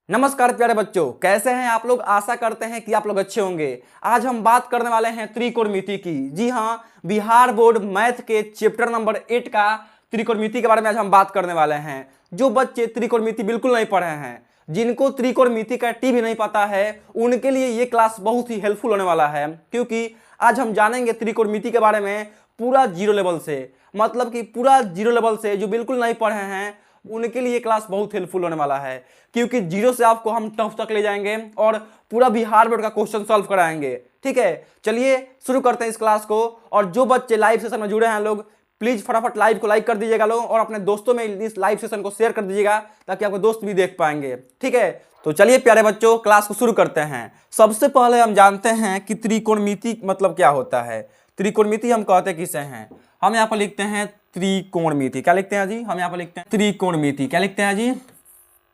नमस्कार प्यारे बच्चों, कैसे हैं आप लोग। आशा करते हैं कि आप लोग अच्छे होंगे। आज हम बात करने वाले हैं त्रिकोणमिति की। जी हाँ, बिहार बोर्ड मैथ के चैप्टर नंबर 8 का त्रिकोणमिति के बारे में आज हम बात करने वाले हैं। जो बच्चे त्रिकोणमिति बिल्कुल नहीं पढ़े हैं, जिनको त्रिकोणमिति का टी भी नहीं पता है, उनके लिए ये क्लास बहुत ही हेल्पफुल होने वाला है, क्योंकि आज हम जानेंगे त्रिकोणमिति के बारे में पूरा जीरो लेवल से। मतलब कि पूरा जीरो लेवल से जो बिल्कुल नहीं पढ़े हैं उनके लिए क्लास बहुत हेल्पफुल होने वाला है, क्योंकि जीरो से आपको हम टफ तक ले जाएंगे और पूरा बिहार बोर्ड का क्वेश्चन सॉल्व कराएंगे। ठीक है, चलिए शुरू करते हैं इस क्लास को। और जो बच्चे लाइव सेशन में जुड़े हैं लोग, प्लीज फटाफट लाइव को लाइक कर दीजिएगा लोग, और अपने दोस्तों में इस लाइव सेशन को शेयर कर दीजिएगा ताकि आपके दोस्त भी देख पाएंगे। ठीक है, तो चलिए प्यारे बच्चों क्लास को शुरू करते हैं। सबसे पहले हम जानते हैं कि त्रिकोणमिति मतलब क्या होता है। त्रिकोणमिति हम कहते किसे हैं। हम यहाँ पर लिखते हैं त्रिकोणमिति। क्या लिखते हैं जी? हम यहाँ पर लिखते हैं त्रिकोणमिति। क्या लिखते हैं जी?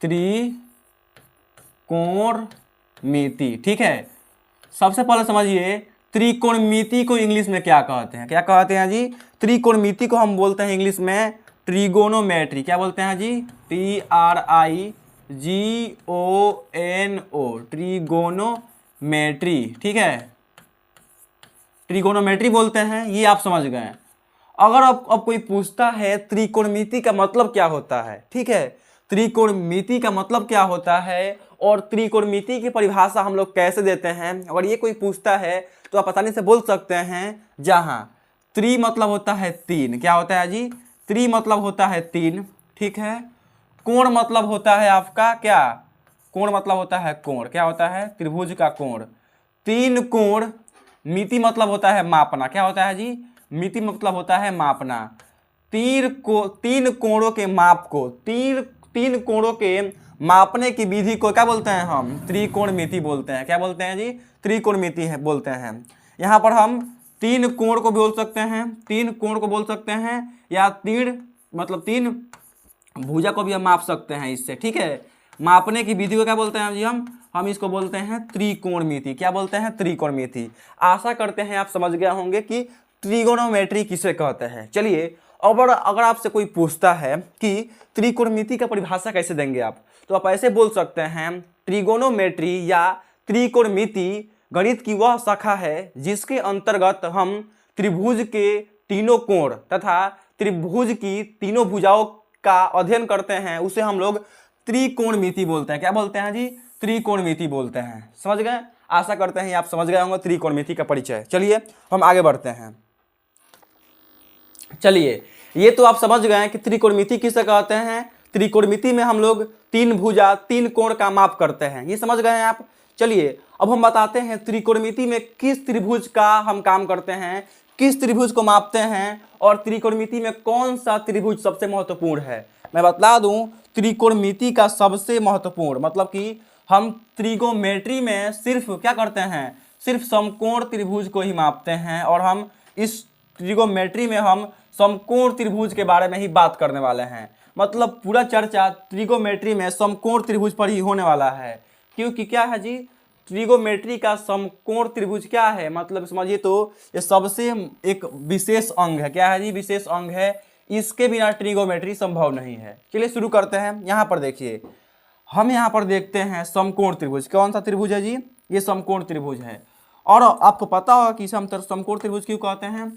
त्रिकोणमिति। ठीक है, सबसे पहले समझिए त्रिकोणमिति को इंग्लिश में क्या कहते हैं। क्या कहते हैं जी? त्रिकोणमिति को हम बोलते हैं इंग्लिश में ट्रिगोनोमेट्री। क्या बोलते हैं जी? TRIGONO, trigonometry. ठीक है, ट्रिगोनोमेट्री बोलते हैं, ये आप समझ गए। अगर अब कोई पूछता है त्रिकोणमिति का मतलब क्या होता है, ठीक है, त्रिकोणमिति का मतलब क्या होता है और त्रिकोणमिति की परिभाषा हम लोग कैसे देते हैं, अगर ये कोई पूछता है तो आप आसानी से बोल सकते हैं। जहां त्रि मतलब होता है तीन। क्या होता है जी? त्रि मतलब होता है तीन। ठीक है, कोण मतलब होता है आपका क्या? कोण मतलब होता है कोण। क्या होता है? त्रिभुज का कोण। तीन कोण। मिति मतलब होता है मापना। क्या होता है जी? मिति मतलब होता है मापना। तीन कोणों के माप को, तीन कोणों के मापने की विधि को क्या बोलते हैं? हम त्रिकोणमिति बोलते हैं। क्या बोलते हैं जी? त्रिकोणमिति है बोलते हैं। यहाँ पर हम तीन कोण को बोल सकते हैं, तीन कोण को बोल सकते हैं, या तीन भुजा को भी हम माप सकते हैं इससे। ठीक है, मापने की विधि को क्या बोलते हैं जी? हम इसको बोलते हैं त्रिकोणमिति। क्या बोलते हैं? त्रिकोणमिति। आशा करते हैं आप समझ गए होंगे कि ट्रिगोनोमेट्री किसे कहते हैं। चलिए, अगर आपसे कोई पूछता है कि त्रिकोणमिति का परिभाषा कैसे देंगे आप, तो आप ऐसे बोल सकते हैं, ट्रिगोनोमेट्री या त्रिकोणमिति गणित की वह शाखा है जिसके अंतर्गत हम त्रिभुज के तीनों कोण तथा त्रिभुज की तीनों भुजाओं का अध्ययन करते हैं, उसे हम लोग त्रिकोणमिति बोलते हैं। क्या बोलते हैं जी? त्रिकोणमिति बोलते हैं। समझ गए? आशा करते हैं आप समझ गए होंगे त्रिकोणमिति का परिचय। चलिए हम आगे बढ़ते हैं। चलिए, ये तो आप समझ गए कि त्रिकोणमिति किसे कहते हैं। त्रिकोणमिति में हम लोग तीन भुजा तीन कोण का माप करते हैं, ये समझ गए हैं आप। चलिए अब हम बताते हैं त्रिकोणमिति में किस त्रिभुज का हम काम करते हैं, किस त्रिभुज को मापते हैं, और त्रिकोणमिति में कौन सा त्रिभुज सबसे महत्वपूर्ण है। मैं बता दूं, त्रिकोणमिति का सबसे महत्वपूर्ण मतलब कि हम त्रिगोमेट्री में सिर्फ क्या करते हैं, सिर्फ समकोण त्रिभुज को ही मापते हैं, और हम इस त्रिगोमेट्री में हम समकोण त्रिभुज के बारे में ही बात करने वाले हैं। मतलब पूरा चर्चा त्रिगोमेट्री में समकोण त्रिभुज पर ही होने वाला है, क्योंकि क्या है जी, त्रिगोमेट्री का समकोण त्रिभुज क्या है, मतलब समझिए तो ये सबसे एक विशेष अंग है। क्या है जी? विशेष अंग है, इसके बिना ट्रिगोमेट्री संभव नहीं है। चलिए शुरू करते हैं। यहाँ पर देखिए, हम यहाँ पर देखते हैं समकोण त्रिभुज। कौन सा त्रिभुज है जी? ये समकोण त्रिभुज है। और आपको पता होगा कि इसे हम समकोण त्रिभुज क्यों कहते हैं।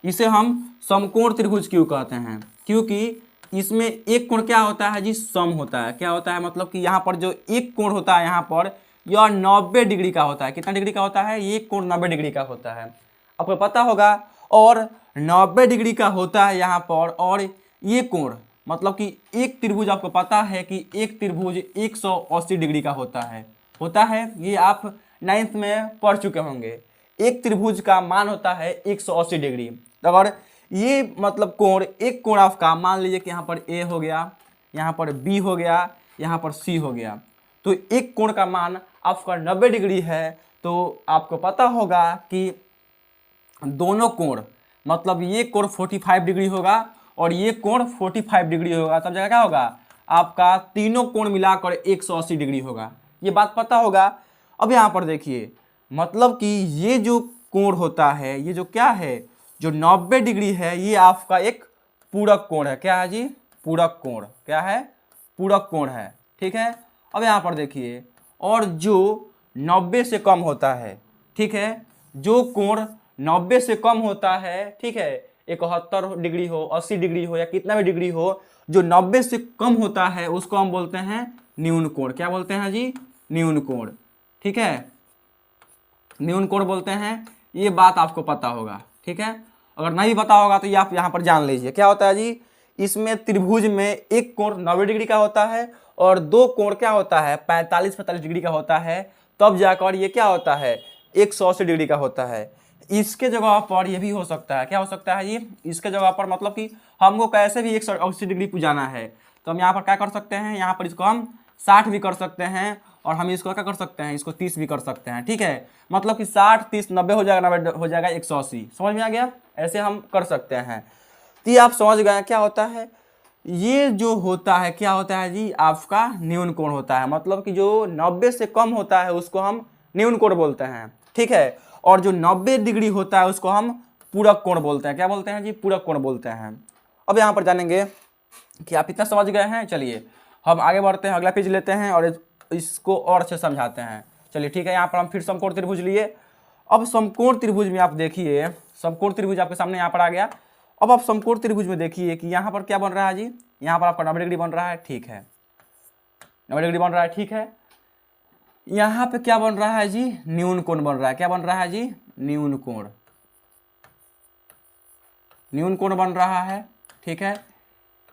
इसे हम समकोण त्रिभुज क्यों कहते हैं, क्योंकि इसमें एक कोण क्या होता है जी? सम होता है। क्या होता है? मतलब कि यहाँ पर जो एक कोण होता है यहाँ पर, यह 90 डिग्री का होता है। कितना डिग्री का होता है? एक कोण 90 डिग्री का होता है, आपको पता होगा। और 90 डिग्री का होता है यहाँ पर, और ये कोण मतलब कि एक त्रिभुज, आपको पता है कि एक त्रिभुज 180 डिग्री का होता है। ये आप 9th में पढ़ चुके होंगे। एक त्रिभुज का मान होता है 180 डिग्री। तो अगर ये मतलब कोण, एक कोण आपका मान लीजिए कि यहाँ पर A हो गया, यहाँ पर B हो गया, यहाँ पर C हो गया, तो एक कोण का मान आपका 90 डिग्री है। तो आपको पता होगा कि दोनों कोण मतलब ये कोण 45 डिग्री होगा और ये कोण 45 डिग्री होगा, तब जगह क्या होगा आपका, तीनों कोण मिलाकर 180 डिग्री होगा। ये बात पता होगा। अब यहाँ पर देखिए, मतलब कि ये जो कोण होता है, ये जो क्या है, जो 90 डिग्री है, ये आपका एक पूरक कोण है। क्या है जी? पूरक कोण, क्या है, पूरक कोण है, ठीक है। अब यहाँ पर देखिए, और जो 90 से कम होता है, ठीक है, जो कोण 90 से कम होता है, ठीक है, 71 डिग्री हो, 80 डिग्री हो या कितना भी डिग्री हो, जो 90 से कम होता है उसको हम बोलते हैं न्यून कोण। क्या बोलते हैं जी, न्यून कोण, ठीक है, न्यून कोण बोलते हैं। ये बात आपको पता होगा, ठीक है। अगर नहीं पता होगा तो ये आप यहाँ पर जान लीजिए। क्या होता है जी, इसमें त्रिभुज में एक कोण 90 डिग्री का होता है और दो कोण क्या होता है 45 डिग्री का होता है, तब जाकर ये क्या होता है 180 डिग्री का होता है। इसके जगह पर ये भी हो सकता है, क्या हो सकता है ये, इसके जगह पर मतलब कि हमको कैसे भी 180 डिग्री पुजाना है, तो हम यहाँ पर क्या कर सकते हैं, यहाँ पर इसको हम 60 भी कर सकते हैं और हम इसको क्या कर सकते हैं, इसको 30 भी कर सकते हैं, ठीक है। मतलब कि 60 30 90 हो जाएगा, 90 हो जाएगा 180। समझ में आ गया, ऐसे हम कर सकते हैं। तो ये आप समझ गए क्या होता है, ये जो होता है क्या होता है जी, आपका न्यून कोण होता है। मतलब कि जो 90 से कम होता है उसको हम न्यून कोण बोलते हैं, ठीक है, और जो 90 डिग्री होता है उसको हम पूरक कोण बोलते हैं। क्या बोलते हैं जी, पूरक कोण बोलते हैं। अब यहाँ पर जानेंगे कि आप इतना समझ गए हैं। चलिए हम आगे बढ़ते हैं, अगला पेज लेते हैं और इसको और अच्छे समझाते हैं। चलिए ठीक है, यहाँ पर हम फिर समकोण त्रिभुज लिए। अब समकोण त्रिभुज में आप देखिए, समकोण त्रिभुज आपके सामने यहाँ पर आ गया। अब आप समकोण त्रिभुज में देखिए कि यहाँ पर क्या बन रहा है जी, यहाँ पर आपका 90 डिग्री बन रहा है, ठीक है, 90 डिग्री बन रहा है, ठीक है। यहाँ पे क्या बन रहा है जी, न्यून कोण बन रहा है। क्या बन रहा है जी, न्यून कोण, न्यून कोण बन रहा है, ठीक है।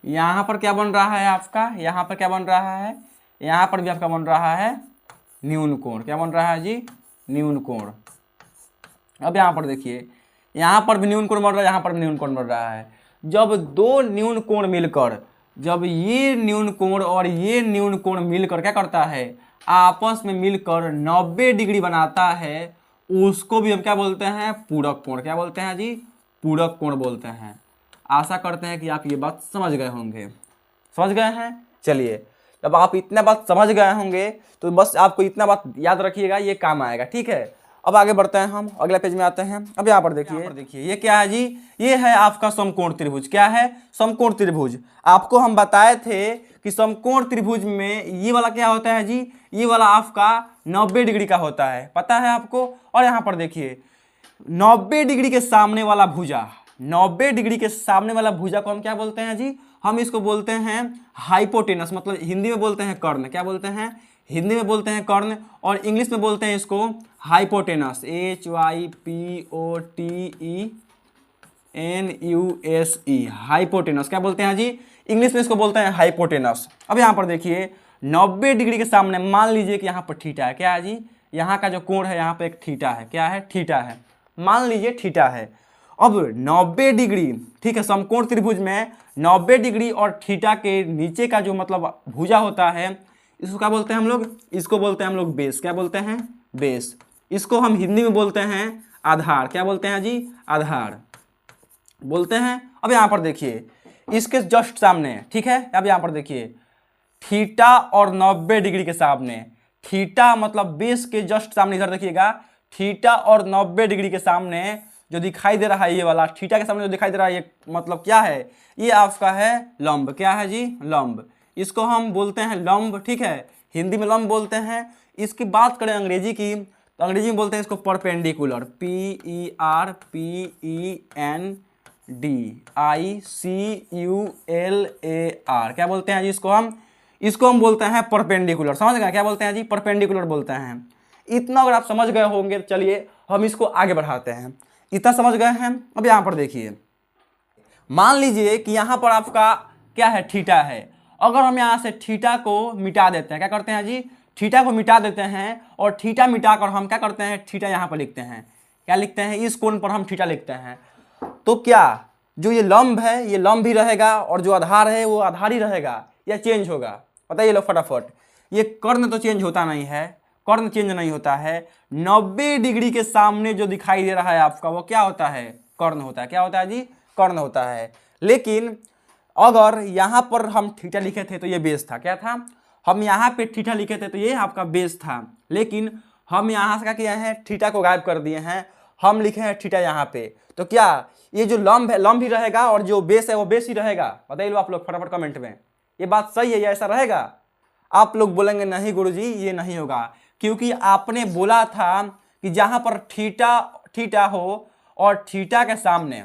यहाँ पर क्या बन रहा है आपका, यहाँ पर क्या बन रहा है, यहाँ पर भी आपका बन रहा है न्यून कोण। क्या बन रहा है जी, न्यून कोण। अब यहाँ पर देखिए, यहाँ पर भी न्यून कोण बन रहा है, यहाँ पर भी न्यून कोण बन रहा है। जब दो न्यून कोण मिलकर, जब ये न्यून कोण और ये न्यून कोण मिलकर क्या करता है, आपस में मिलकर 90 डिग्री बनाता है, उसको भी हम क्या बोलते हैं, पूरक कोण। क्या बोलते हैं जी, पूरक कोण बोलते हैं। आशा करते हैं कि आप ये बात समझ गए होंगे। समझ गए हैं। चलिए, जब आप इतना बात समझ गए होंगे तो बस आपको इतना बात याद रखिएगा, ये काम आएगा, ठीक है। अब आगे बढ़ते हैं, हम अगले पेज में आते हैं। अब यहाँ पर देखिए, ये क्या है जी, ये है आपका समकोण त्रिभुज। क्या है, समकोण त्रिभुज। आपको हम बताए थे कि समकोण त्रिभुज में ये वाला क्या होता है जी, ये वाला आपका 90 डिग्री का होता है, पता है आपको। और यहाँ पर देखिए 90 डिग्री के सामने वाला भुजा, 90 डिग्री के सामने वाला भुजा को हम क्या बोलते हैं जी, हम इसको बोलते हैं हाइपोटेनस, मतलब हिंदी में बोलते हैं कर्ण। क्या बोलते हैं, हिंदी में बोलते हैं कर्ण, और इंग्लिश में बोलते हैं इसको हाइपोटेनस, HYPOTENUSE, हाइपोटेनस। क्या बोलते हैं जी, इंग्लिश में इसको बोलते हैं हाइपोटेनस। अब यहाँ पर देखिए 90 डिग्री के सामने मान लीजिए कि यहाँ पर थीटा है। क्या है जी, यहाँ का जो कोण है यहाँ पे एक थीटा है। क्या है, थीटा है, मान लीजिए थीटा है। अब 90 डिग्री, ठीक है, समकोण त्रिभुज में 90 डिग्री और थीटा के नीचे का जो मतलब भुजा होता है, इसको क्या बोलते हैं हम लोग, इसको बोलते हैं हम लोग बेस। क्या बोलते हैं, बेस। इसको हम हिंदी में बोलते हैं आधार। क्या बोलते हैं जी, आधार बोलते हैं। अब यहाँ पर देखिए इसके जस्ट सामने, ठीक है, अब यहाँ पर देखिए थीटा और 90 डिग्री के सामने, थीटा मतलब बेस के जस्ट सामने, इधर देखिएगा थीटा और 90 डिग्री के सामने जो दिखाई दे रहा है, ये वाला थीटा के सामने जो दिखाई दे रहा है, ये मतलब क्या है, ये आपका है लंब। क्या है जी, लंब। इसको हम बोलते हैं लंब, ठीक है, हिंदी में लंब बोलते हैं। इसकी बात करें अंग्रेजी की, तो अंग्रेजी में बोलते हैं इसको परपेंडिकुलर, PERPENDICULAR। क्या बोलते हैं जी, इसको हम बोलते हैं परपेंडिकुलर। समझ गए, क्या बोलते हैं जी, परपेंडिकुलर बोलते हैं। इतना अगर आप समझ गए होंगे, चलिए हम इसको आगे बढ़ाते हैं। इतना समझ गए हैं। अब यहाँ पर देखिए, मान लीजिए कि यहाँ पर आपका क्या है, थीटा है। अगर हम यहाँ से थीटा को मिटा देते हैं, क्या करते हैं जी, थीटा को मिटा देते हैं, और थीटा मिटाकर हम क्या करते हैं, थीटा यहाँ पर लिखते हैं। क्या लिखते हैं, इस कोण पर हम थीटा लिखते हैं। तो क्या जो ये लंब है, ये लंब भी रहेगा, और जो आधार है वो आधार ही रहेगा, या चेंज होगा, बताइए लोग फटाफट। ये कर्ण तो चेंज होता नहीं है, कर्ण चेंज नहीं होता है। 90 डिग्री के सामने जो दिखाई दे रहा है आपका, वो क्या होता है, कर्ण होता है। क्या होता है जी, कर्ण होता है। लेकिन अगर यहाँ पर हम थीटा लिखे थे तो ये बेस था। क्या था, हम यहाँ पे थीटा लिखे थे तो ये आपका बेस था। लेकिन हम यहाँ से क्या किए हैं, थीटा को गायब कर दिए हैं। हम लिखे हैं थीटा यहाँ पे, तो क्या ये जो लंब है लंब ही रहेगा और जो बेस है वो बेस ही रहेगा? बताइए लो आप लोग फटाफट कमेंट में, ये बात सही है या ऐसा रहेगा? आप लोग बोलेंगे नहीं गुरुजी ये नहीं होगा, क्योंकि आपने बोला था कि जहां पर थीटा थीटा हो और थीटा के सामने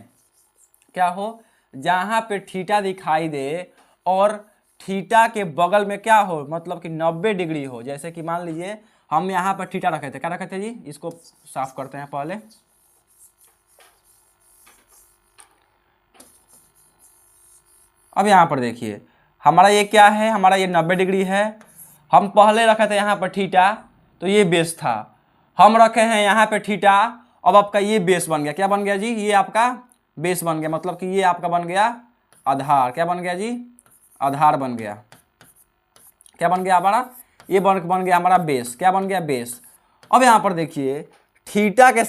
क्या हो, जहां पे थीटा दिखाई दे और थीटा के बगल में क्या हो, मतलब कि 90 डिग्री हो। जैसे कि मान लीजिए हम यहाँ पर थीटा रखे थे, क्या रखे थे जी, इसको साफ करते हैं पहले। अब यहाँ पर देखिए हमारा ये क्या है, हमारा ये 90 डिग्री है। हम पहले रखे थे यहाँ पर थीटा, तो ये बेस था। हम रखे हैं यहाँ पे थीटा, अब आपका ये बेस बन गया। क्या बन गया जी, ये आपका बेस बन गया, मतलब कि ये आपका बन गया आधार। क्या बन गया जी, आधार बन गया। क्या बन गया हमारा, ये बन गया हमारा बेस। क्या बन गया, बेस। अब यहाँ पर देखिए थीटा के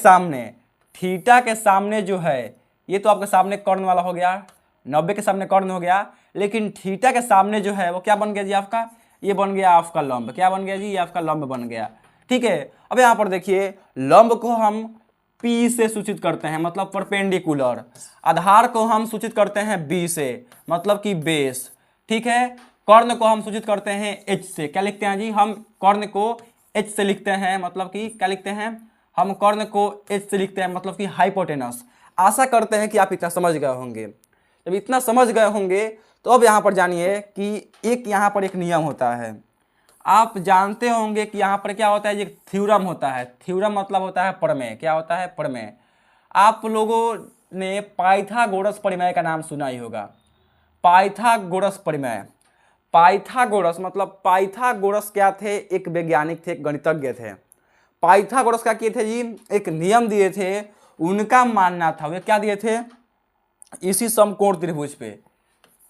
सामने जो है, ये तो आपके सामने कर्ण वाला हो गया, 90 के सामने कर्ण हो गया, लेकिन थीटा के सामने जो है वो क्या बन गया जी आपका, ये बन गया आपका लंब। क्या बन गया जी, ये आपका लंब बन गया। ठीक है, अब यहाँ पर देखिए लंब को हम P से सूचित करते हैं, मतलब परपेंडिकुलर। आधार को हम सूचित करते हैं B से, मतलब कि बेस। ठीक है, कर्ण को हम सूचित करते हैं H से। क्या लिखते हैं जी, हम कर्ण को H से लिखते हैं, मतलब कि क्या लिखते हैं, हम कर्ण को H से लिखते हैं, मतलब कि हाइपोटेनस। आशा करते हैं कि आप इतना समझ गए होंगे। जब इतना समझ गए होंगे तो अब यहाँ पर जानिए कि एक यहाँ पर एक नियम होता है। आप जानते होंगे कि यहाँ पर क्या होता है, ये थ्योरम होता है। थ्योरम मतलब होता है प्रमेय। क्या होता है, प्रमेय। आप लोगों ने पाइथागोरस प्रमेय का नाम सुना ही होगा। पाइथागोरस प्रमेय, पाइथागोरस मतलब पाइथागोरस क्या थे, एक वैज्ञानिक थे, एक गणितज्ञ थे। पाइथागोरस क्या किए थे जी, एक नियम दिए थे। उनका मानना था, वे क्या दिए थे, इसी समकोण त्रिभुज पे,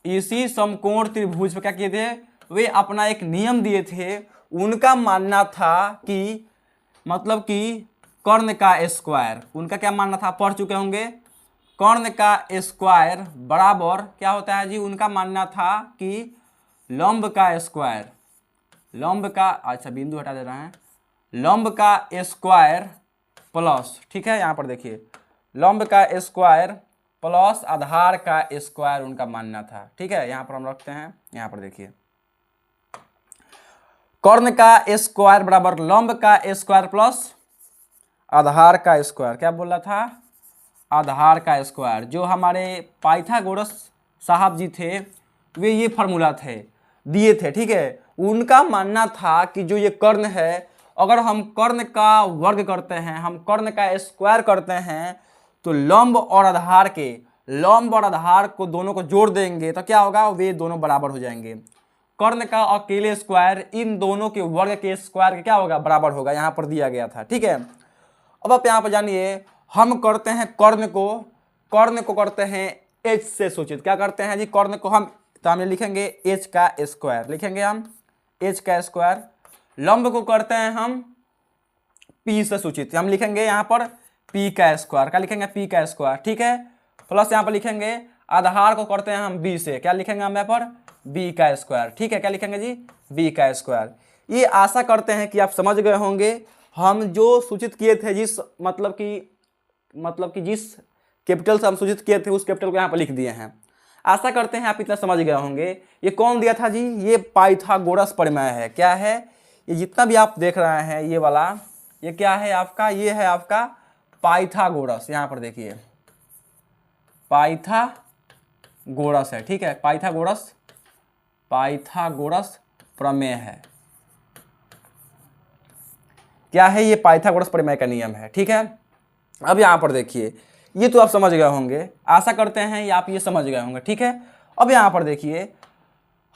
इसी समकोण त्रिभुज पे क्या किए थे, वे अपना एक नियम दिए थे। उनका मानना था कि मतलब कि कर्ण का स्क्वायर, उनका क्या मानना था, पढ़ चुके होंगे, कर्ण का स्क्वायर बराबर क्या होता है जी, उनका मानना था कि लंब का स्क्वायर, लंब का, अच्छा बिंदु हटा दे रहे हैं, लंब का स्क्वायर प्लस, ठीक है यहाँ पर देखिए लंब का स्क्वायर प्लस आधार का स्क्वायर उनका मानना था। ठीक है, यहाँ पर हम रखते हैं, यहाँ पर देखिए कर्ण का स्क्वायर बराबर लंब का स्क्वायर प्लस आधार का स्क्वायर। क्या बोल रहा था, आधार का स्क्वायर। जो हमारे पाइथागोरस साहब जी थे वे ये फार्मूला थे, दिए थे। ठीक है, उनका मानना था कि जो ये कर्ण है, अगर हम कर्ण का वर्ग करते हैं, हम कर्ण का स्क्वायर करते हैं, तो लंब और आधार के, लंब और आधार को दोनों को जोड़ देंगे तो क्या होगा, वे दोनों बराबर हो जाएंगे। कर्ण का अकेले स्क्वायर इन दोनों के वर्ग के स्क्वायर के क्या होगा, बराबर होगा। यहाँ पर दिया गया था। ठीक है, अब आप यहाँ पर जानिए हम करते हैं कर्ण को करते हैं h से सूचित। क्या करते हैं जी, कर्ण को हम सामने लिखेंगे h का स्क्वायर, लिखेंगे हम h का स्क्वायर। लंब को करते हैं हम p से सूचित, हम लिखेंगे यहाँ पर p का स्क्वायर। क्या लिखेंगे, p का स्क्वायर। ठीक है, प्लस यहाँ पर लिखेंगे आधार को करते हैं हम b से। क्या लिखेंगे हम यहाँ पर, b का स्क्वायर। ठीक है, क्या लिखेंगे जी, b का स्क्वायर। ये आशा करते हैं कि आप समझ गए होंगे। हम जो सूचित किए थे, जिस मतलब कि जिस कैपिटल से हम सूचित किए थे उस कैपिटल को यहाँ पर लिख दिए हैं। आशा करते हैं आप इतना समझ गए होंगे। ये कौन दिया था जी, ये पाइथागोरस प्रमेय है। क्या है, ये जितना भी आप देख रहे हैं ये वाला, ये क्या है आपका, ये है आपका पाइथागोरस। यहाँ पर देखिए पाइथागोरस है। ठीक है, पाइथागोरस प्रमेय है। क्या है, ये पाइथागोरस प्रमेय का नियम है। ठीक है, अब यहाँ पर देखिए ये तो आप समझ गए होंगे, आशा करते हैं ये आप ये समझ गए होंगे। ठीक है, अब यहाँ पर देखिए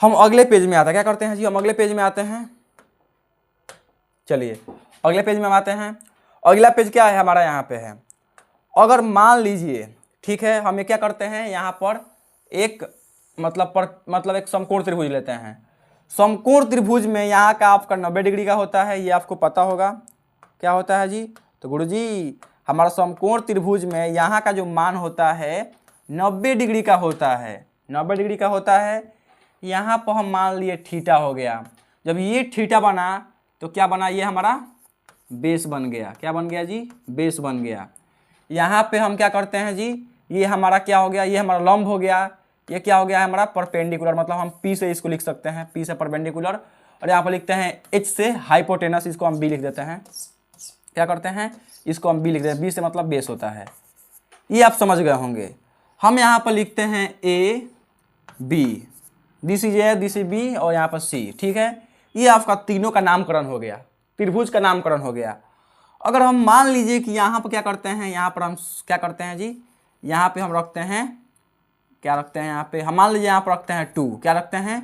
हम अगले पेज में आते हैं। क्या करते हैं जी, हम अगले पेज में आते हैं। चलिए अगले पेज में हम आते हैं। अगला पेज क्या है हमारा, यहाँ पे है, अगर मान लीजिए, ठीक है, हम ये क्या करते हैं, यहाँ पर एक मतलब एक समकोण त्रिभुज लेते हैं। समकोण त्रिभुज में यहाँ का आपका 90 डिग्री का होता है, ये आपको पता होगा क्या होता है जी। तो गुरुजी हमारा समकोण त्रिभुज में यहाँ का जो मान होता है 90 डिग्री का होता है, 90 डिग्री का होता है। यहाँ पर हम मान लिए थीटा हो गया। जब ये थीटा बना तो क्या बना, ये हमारा बेस बन गया। क्या बन गया जी, बेस बन गया। यहाँ पे हम क्या करते हैं जी, ये हमारा क्या हो गया, ये हमारा लंब हो गया, ये क्या हो गया है हमारा परपेंडिकुलर, मतलब हम P से इसको लिख सकते हैं, P से परपेंडिकुलर, और यहाँ पर लिखते हैं H से हाइपोटेनस, इसको हम B लिख देते हैं। क्या करते हैं, इसको हम B लिख देते हैं, B से मतलब बेस होता है। ये आप समझ गए होंगे। हम यहाँ पर लिखते हैं A B, this is A, this is B, और यहाँ पर C, ठीक है। ये आपका तीनों का नामकरण हो गया, त्रिभुज का नामकरण हो गया। अगर हम मान लीजिए कि यहाँ पर क्या करते हैं, यहाँ पर हम क्या करते हैं जी, यहाँ पे हम रखते हैं, क्या रखते हैं यहाँ पे, हम मान लीजिए यहाँ पर रखते हैं 2, क्या रखते हैं,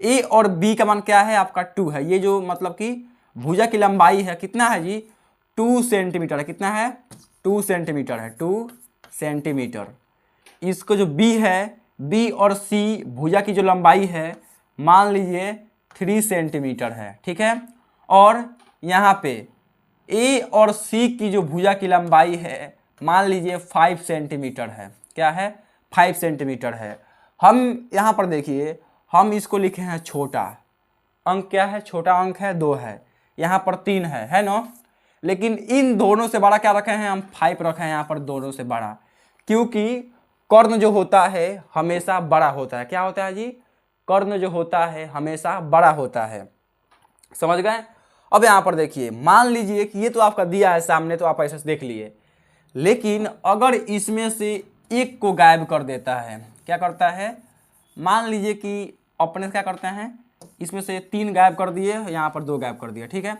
A और B का मान क्या है आपका 2 है। ये जो मतलब कि भुजा की लंबाई है कितना है जी, 2 सेंटीमीटर है। कितना है, 2 सेंटीमीटर है, 2 सेंटीमीटर। इसको जो B है, B और C भुजा की जो लंबाई है मान लीजिए 3 सेंटीमीटर है, ठीक है। और यहाँ पे A और C की जो भुजा की लंबाई है मान लीजिए 5 सेंटीमीटर है। क्या है, 5 सेंटीमीटर है। हम यहाँ पर देखिए, हम इसको लिखे हैं छोटा अंक, क्या है, छोटा अंक है 2 है, यहाँ पर 3 है ना। लेकिन इन दोनों से बड़ा क्या रखे हैं हम, 5 रखे हैं यहाँ पर दोनों से बड़ा, क्योंकि कर्ण जो होता है हमेशा बड़ा होता है। क्या होता है जी, कर्ण जो होता है हमेशा बड़ा होता है। समझ गए। अब यहाँ पर देखिए, मान लीजिए कि ये तो आपका दिया है सामने, तो आप ऐसे देख लिए, लेकिन अगर इसमें से एक को गायब कर देता है, क्या करता है, मान लीजिए कि अपने क्या करते हैं, इसमें से 3 गायब कर दिए, यहाँ पर 2 गायब कर दिया, ठीक है।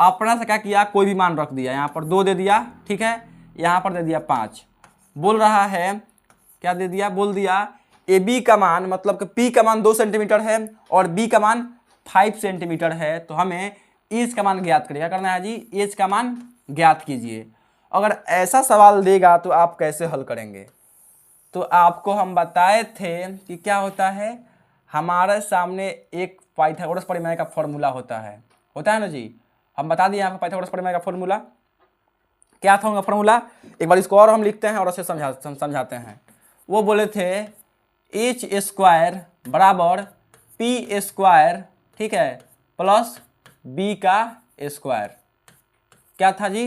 अपना से क्या किया, कोई भी मान रख दिया, यहाँ पर 2 दे दिया, ठीक है, यहाँ पर दे दिया 5। बोल रहा है, क्या दे दिया, बोल दिया ए बी का मान, मतलब कि P का मान 2 सेंटीमीटर है और B का मान 5 सेंटीमीटर है। तो हमें एच का मान ज्ञात करिए। क्या करना है जी, एच का मान ज्ञात कीजिए। अगर ऐसा सवाल देगा तो आप कैसे हल करेंगे, तो आपको हम बताए थे कि क्या होता है, हमारे सामने एक पाइथागोरस प्रमेय का फॉर्मूला होता है ना जी। हम बता दिए आपको पाइथागोरस प्रमेय का फॉर्मूला क्या था, उनका फॉर्मूला एक बार इसको और हम लिखते हैं और अच्छे समझाते हैं। वो बोले थे एच स्क्वायर बराबर पी स्क्वायर, ठीक है, प्लस बी का स्क्वायर। क्या था जी,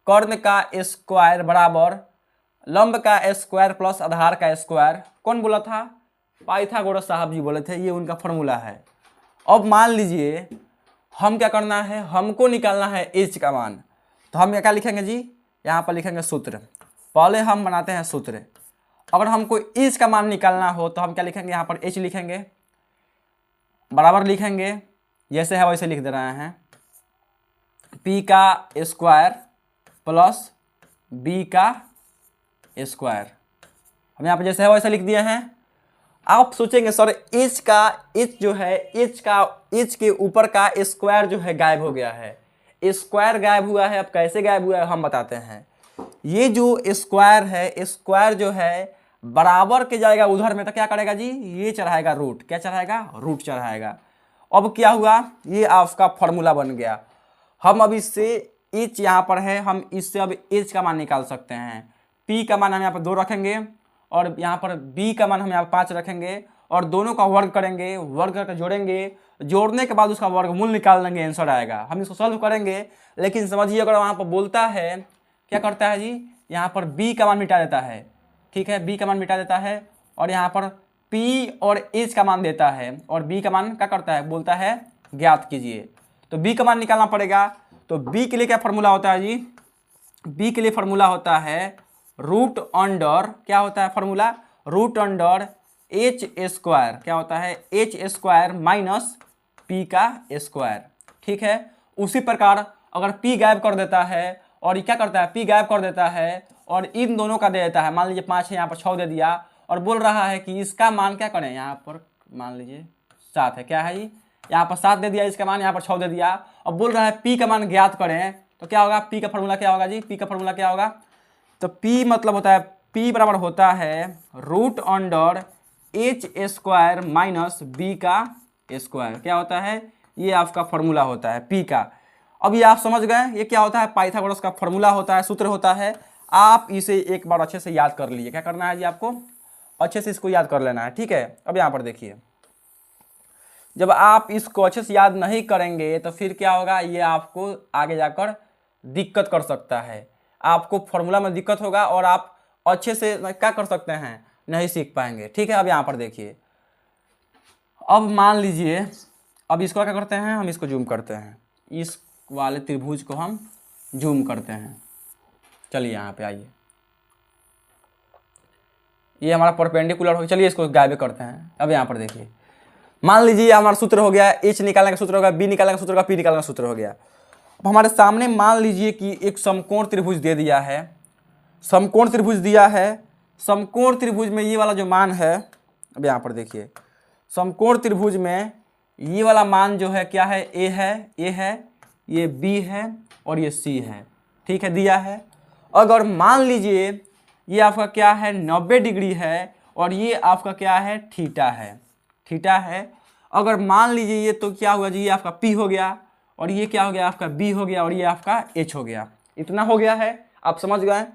कर्ण का स्क्वायर बराबर लंब का स्क्वायर प्लस आधार का स्क्वायर। कौन बोला था, पाइथागोरस साहब जी बोले थे, ये उनका फॉर्मूला है। अब मान लीजिए हम क्या करना है, हमको निकालना है एच का मान, तो हम क्या लिखेंगे जी, यहाँ पर लिखेंगे सूत्र। पहले हम बनाते हैं सूत्र। अगर हमको एच का मान निकालना हो तो हम क्या लिखेंगे, यहाँ पर एच लिखेंगे, बराबर लिखेंगे, जैसे है वैसे लिख दे रहे हैं, पी का स्क्वायर प्लस बी का स्क्वायर। हम यहाँ पर जैसे है वैसे लिख दिए हैं। आप सोचेंगे सर एच जो है, एच के ऊपर का स्क्वायर जो है गायब हो गया है, स्क्वायर गायब हुआ है। अब कैसे गायब हुआ है हम बताते हैं। ये जो स्क्वायर है, स्क्वायर जो है बराबर के जाएगा उधर में, तो क्या करेगा जी, ये चढ़ाएगा रूट। क्या चढ़ाएगा, रूट चढ़ाएगा। अब क्या हुआ, ये आपका फॉर्मूला बन गया। हम अब इससे एच यहाँ पर है, हम इससे अब एच का मान निकाल सकते हैं। पी का मान हम यहाँ पर 2 रखेंगे और यहाँ पर बी का मान हम यहाँ पर 5 रखेंगे और दोनों का वर्ग करेंगे, वर्ग करके जोड़ेंगे, जोड़ने के बाद उसका वर्गमूल निकाल लेंगे, आंसर आएगा। हम इसको सॉल्व करेंगे। लेकिन समझिए अगर वहाँ पर बोलता है, क्या करता है जी, यहाँ पर बी का मान मिटा देता है, ठीक है, बी का मान मिटा देता है और यहाँ पर पी और एच का मान देता है और बी का मान क्या करता है, बोलता है ज्ञात कीजिए। तो बी का मान निकालना पड़ेगा। तो बी के लिए क्या फॉर्मूला होता है जी, बी के लिए फॉर्मूला होता है रूट अंडर, क्या होता है formula, root under H square. क्या होता है, एच स्क्वायर माइनस पी का स्क्वायर, ठीक है। उसी प्रकार अगर पी गायब कर देता है और ये क्या करता है, पी गायब कर देता है और इन दोनों का दे देता है, मान लीजिए 5 है, यहाँ पर 6 दे दिया और बोल रहा है कि इसका मान क्या करें, यहाँ पर मान लीजिए 7 है, क्या है जी, यहाँ पर 7 दे दिया इसका मान, यहाँ पर 6 दे दिया और बोल रहा है पी का मान ज्ञात करें। तो क्या होगा, पी का फॉर्मूला क्या होगा जी, पी का फॉर्मूला क्या होगा, तो P मतलब होता है, P बराबर होता है root under H square minus B का स्क्वायर। क्या होता है, ये आपका फॉर्मूला होता है P का। अब ये आप समझ गए, ये क्या होता है, पाइथागोरस का फॉर्मूला होता है, सूत्र होता है। आप इसे एक बार अच्छे से याद कर लीजिए। क्या करना है जी, आपको अच्छे से इसको याद कर लेना है, ठीक है। अब यहाँ पर देखिए, जब आप इसको अच्छे से याद नहीं करेंगे तो फिर क्या होगा, ये आपको आगे जाकर दिक्कत कर सकता है। आपको फॉर्मूला में दिक्कत होगा और आप अच्छे से क्या कर सकते हैं, नहीं सीख पाएंगे। ठीक है, अब यहाँ पर देखिए, अब मान लीजिए, अब इसको क्या करते हैं, हम इसको जूम करते हैं, इस वाले त्रिभुज को हम जूम करते हैं। चलिए यहाँ पे आइए, ये हमारा परपेंडिकुलर हो, चलिए इसको गायब करते हैं। अब यहाँ पर देखिए, मान लीजिए हमारा सूत्र हो गया, एच निकालने का सूत्र होगा, बी निकालने का सूत्र होगा, पी निकालने का सूत्र हो गया। अब हमारे सामने मान लीजिए कि एक समकोण त्रिभुज दे दिया है, समकोण त्रिभुज दिया है। समकोण त्रिभुज में ये वाला जो मान है, अब यहाँ पर देखिए, समकोण त्रिभुज में ये वाला मान जो है क्या है, ए है, ये बी है और ये सी है। ठीक है, दिया है। अगर मान लीजिए ये आपका क्या है, 90 डिग्री है और ये आपका क्या है, थीटा है। अगर मान लीजिए ये, तो क्या हुआ जी, ये आपका P हो गया और ये क्या हो गया, आपका B हो गया और ये आपका H हो गया। इतना हो गया है, आप समझ गए।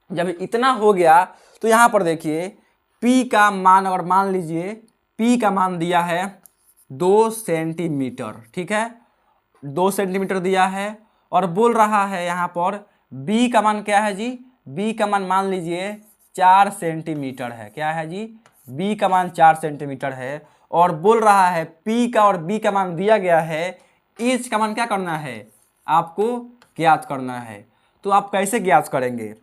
जब इतना हो गया तो यहाँ पर देखिए, P का मान, अगर मान लीजिए P का मान दिया है 2 सेंटीमीटर। ठीक है, 2 सेंटीमीटर दिया है और बोल रहा है यहाँ पर B का मान क्या है जी, B का मान लीजिए 4 सेंटीमीटर है। क्या है जी, B का मान 4 सेंटीमीटर है और बोल रहा है P का और B का मान दिया गया है, H का मान क्या करना है, आपको ज्ञात करना है। तो आप कैसे ज्ञात करेंगे,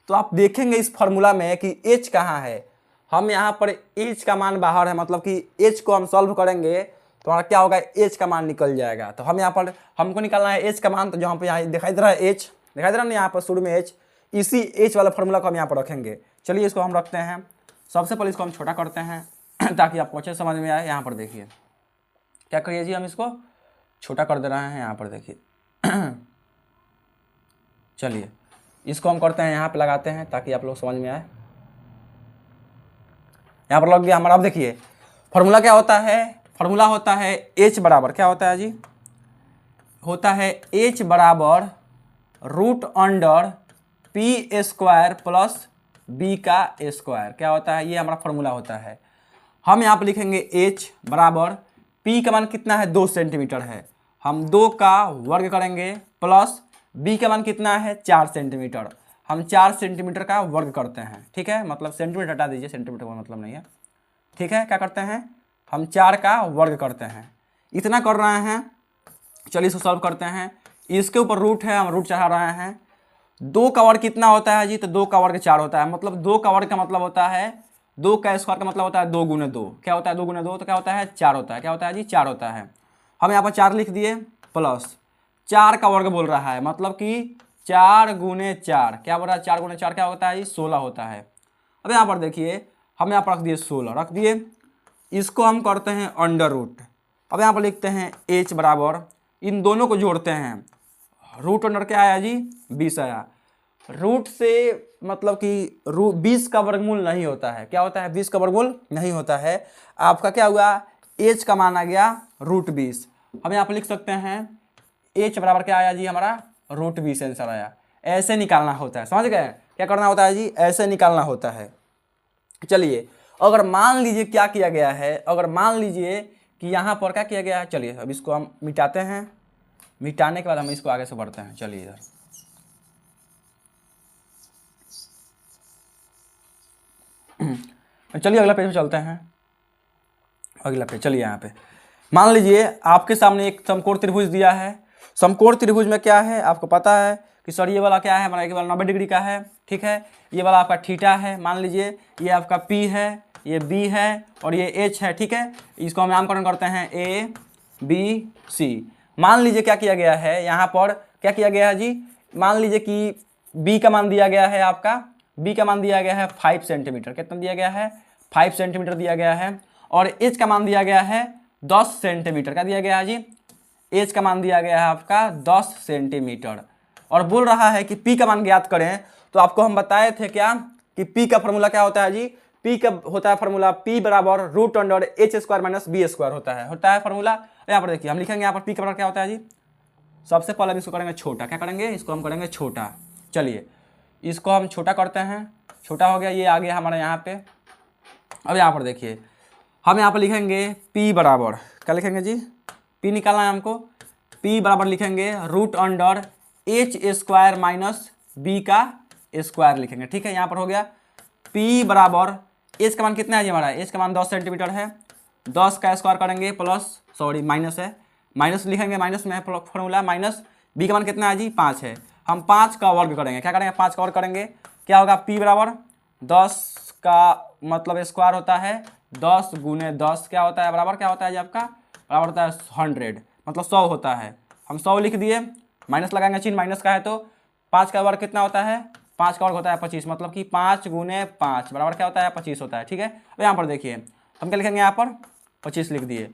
तो आप देखेंगे इस फॉर्मूला में कि H कहाँ है। हम यहाँ पर H का मान बाहर है, मतलब कि H को हम सॉल्व करेंगे तो हमारा क्या होगा, H का मान निकल जाएगा। तो हम यहाँ पर, हमको निकालना है H का मान। तो जहाँ पर यहाँ दिखाई दे रहा है H, दिखाई दे रहा है ना यहाँ पर शुरू में H, इसी H वाला फॉर्मूला को हम यहाँ पर रखेंगे। चलिए इसको हम रखते हैं। सबसे पहले इसको हम छोटा करते हैं ताकि आपको अच्छे समझ में आए। यहाँ पर देखिए, क्या करिए जी, हम इसको छोटा कर दे रहे हैं। यहाँ पर देखिए चलिए इसको हम करते हैं, यहाँ पे लगाते हैं ताकि आप लोग समझ में आए। यहाँ पर लग गया हमारा। अब देखिए फॉर्मूला क्या होता है, फॉर्मूला होता है H बराबर, क्या होता है जी, होता है H बराबर √under P square plus B का स्क्वायर। क्या होता है, ये हमारा फॉर्मूला होता है। हम यहाँ पर लिखेंगे H बराबर, P का मान कितना है, 2 सेंटीमीटर है, हम 2 का वर्ग करेंगे, प्लस B का मान कितना है, 4 सेंटीमीटर, हम 4 सेंटीमीटर का वर्ग करते हैं। ठीक है, मतलब सेंटीमीटर हटा दीजिए, सेंटीमीटर का मतलब नहीं है। ठीक है, क्या करते हैं, हम 4 का वर्ग करते हैं। इतना कर रहे हैं। चलिए इसको सॉल्व करते हैं। इसके ऊपर रूट है, हम रूट चढ़ा रहे हैं। 2 का वर्ग कितना होता है जी, तो 2 का वर्ग 4 होता है। मतलब 2 का वर्ग का मतलब होता है, 2 का स्क्वायर का मतलब होता है 2 गुने 2। क्या होता है 2 गुने 2, तो क्या होता है 4 होता है। क्या होता है जी, 4 होता है। हम यहाँ पर 4 लिख दिए, प्लस 4 का वर्ग बोल रहा है, मतलब कि 4 गुने 4, क्या बोल रहा है, 4 गुने 4 क्या होता है जी, 16 होता है। अब यहाँ पर देखिए, हम यहाँ पर रख दिए 16, रख दिए। इसको हम करते हैं अंडर रूट। अब यहाँ पर लिखते हैं H बराबर, इन दोनों को जोड़ते हैं, रूट अंडर क्या आया जी, 20 आया। रूट से मतलब कि 20 का वर्गमूल नहीं होता है। क्या होता है, 20 का वर्गमूल नहीं होता है। आपका क्या हुआ, H का मान आ गया √20। हम यहाँ पर लिख सकते हैं H बराबर क्या आया जी, हमारा √20 आंसर आया। ऐसे निकालना होता है, समझ गए, क्या करना होता है जी, ऐसे निकालना होता है। चलिए अगर मान लीजिए क्या किया गया है, अगर मान लीजिए कि यहाँ पर क्या किया गया है, चलिए अब इसको हम मिटाते हैं। मिटाने के बाद हम इसको आगे से बढ़ते हैं। चलिए इधर, चलिए अगला पेज पे चलते हैं। अगला पेज, चलिए यहाँ पे मान लीजिए आपके सामने एक समकोण त्रिभुज दिया है। समकोण त्रिभुज में क्या है, आपको पता है कि सर ये वाला क्या है, हमारा ये वाला 90 डिग्री का है। ठीक है, ये वाला आपका थीटा है। मान लीजिए ये आपका P है, ये B है और ये H है। ठीक है, इसको हम नामकरण करते हैं ABC। मान लीजिए क्या किया गया है, यहाँ पर क्या किया गया है जी, मान लीजिए कि B का मान दिया गया है, आपका B का मान दिया गया है 5 सेंटीमीटर। कितना दिया गया है, 5 सेंटीमीटर दिया गया है। और H का मान दिया गया है 10 सेंटीमीटर। क्या दिया गया है जी, H का मान दिया गया है आपका 10 सेंटीमीटर। और बोल रहा है कि P का मान ज्ञात करें। तो आपको हम बताए थे क्या कि P का फॉर्मूला क्या होता है जी, P का होता है फॉर्मूला P बराबर √H square minus B square होता है फॉर्मूला। यहाँ पर देखिए हम लिखेंगे, यहाँ पर P का बराबर क्या होता है जी, सबसे पहले हम इसको करेंगे छोटा। क्या करेंगे, इसको हम करेंगे छोटा। चलिए इसको हम छोटा करते हैं, छोटा हो गया, ये आ गया हमारे यहाँ पे। अब यहाँ पर देखिए हम यहाँ पर लिखेंगे P बराबर, क्या लिखेंगे जी, P निकालना है हमको। P बराबर लिखेंगे √H स्क्वायर माइनस बी का स्क्वायर लिखेंगे। ठीक है, यहाँ पर हो गया P बराबर एच का मान कितना है जी हमारा, एच का मान 10 सेंटीमीटर है, 10 का स्क्वायर करेंगे प्लस माइनस है, माइनस लिखेंगे, माइनस में है फॉर्मूला माइनस, बी का मान कितना है जी 5 है, हम 5 का वर्ग करेंगे, क्या करेंगे 5 का वर्ग करेंगे, क्या होगा P बराबर 10 का मतलब स्क्वायर होता है 10 गुने 10 क्या होता है बराबर क्या होता है जी आपका, बराबर होता है 100, मतलब 100 होता है, हम 100 लिख दिए, माइनस लगाएंगे, चिन्ह माइनस का है तो 5 का वर्ग कितना होता है, 5 का वर्ग होता है 25, मतलब कि 5 गुने 5 बराबर क्या होता है 25 होता है। ठीक है, अब यहाँ पर देखिए हम क्या लिखेंगे, यहाँ पर 25 लिख दिए,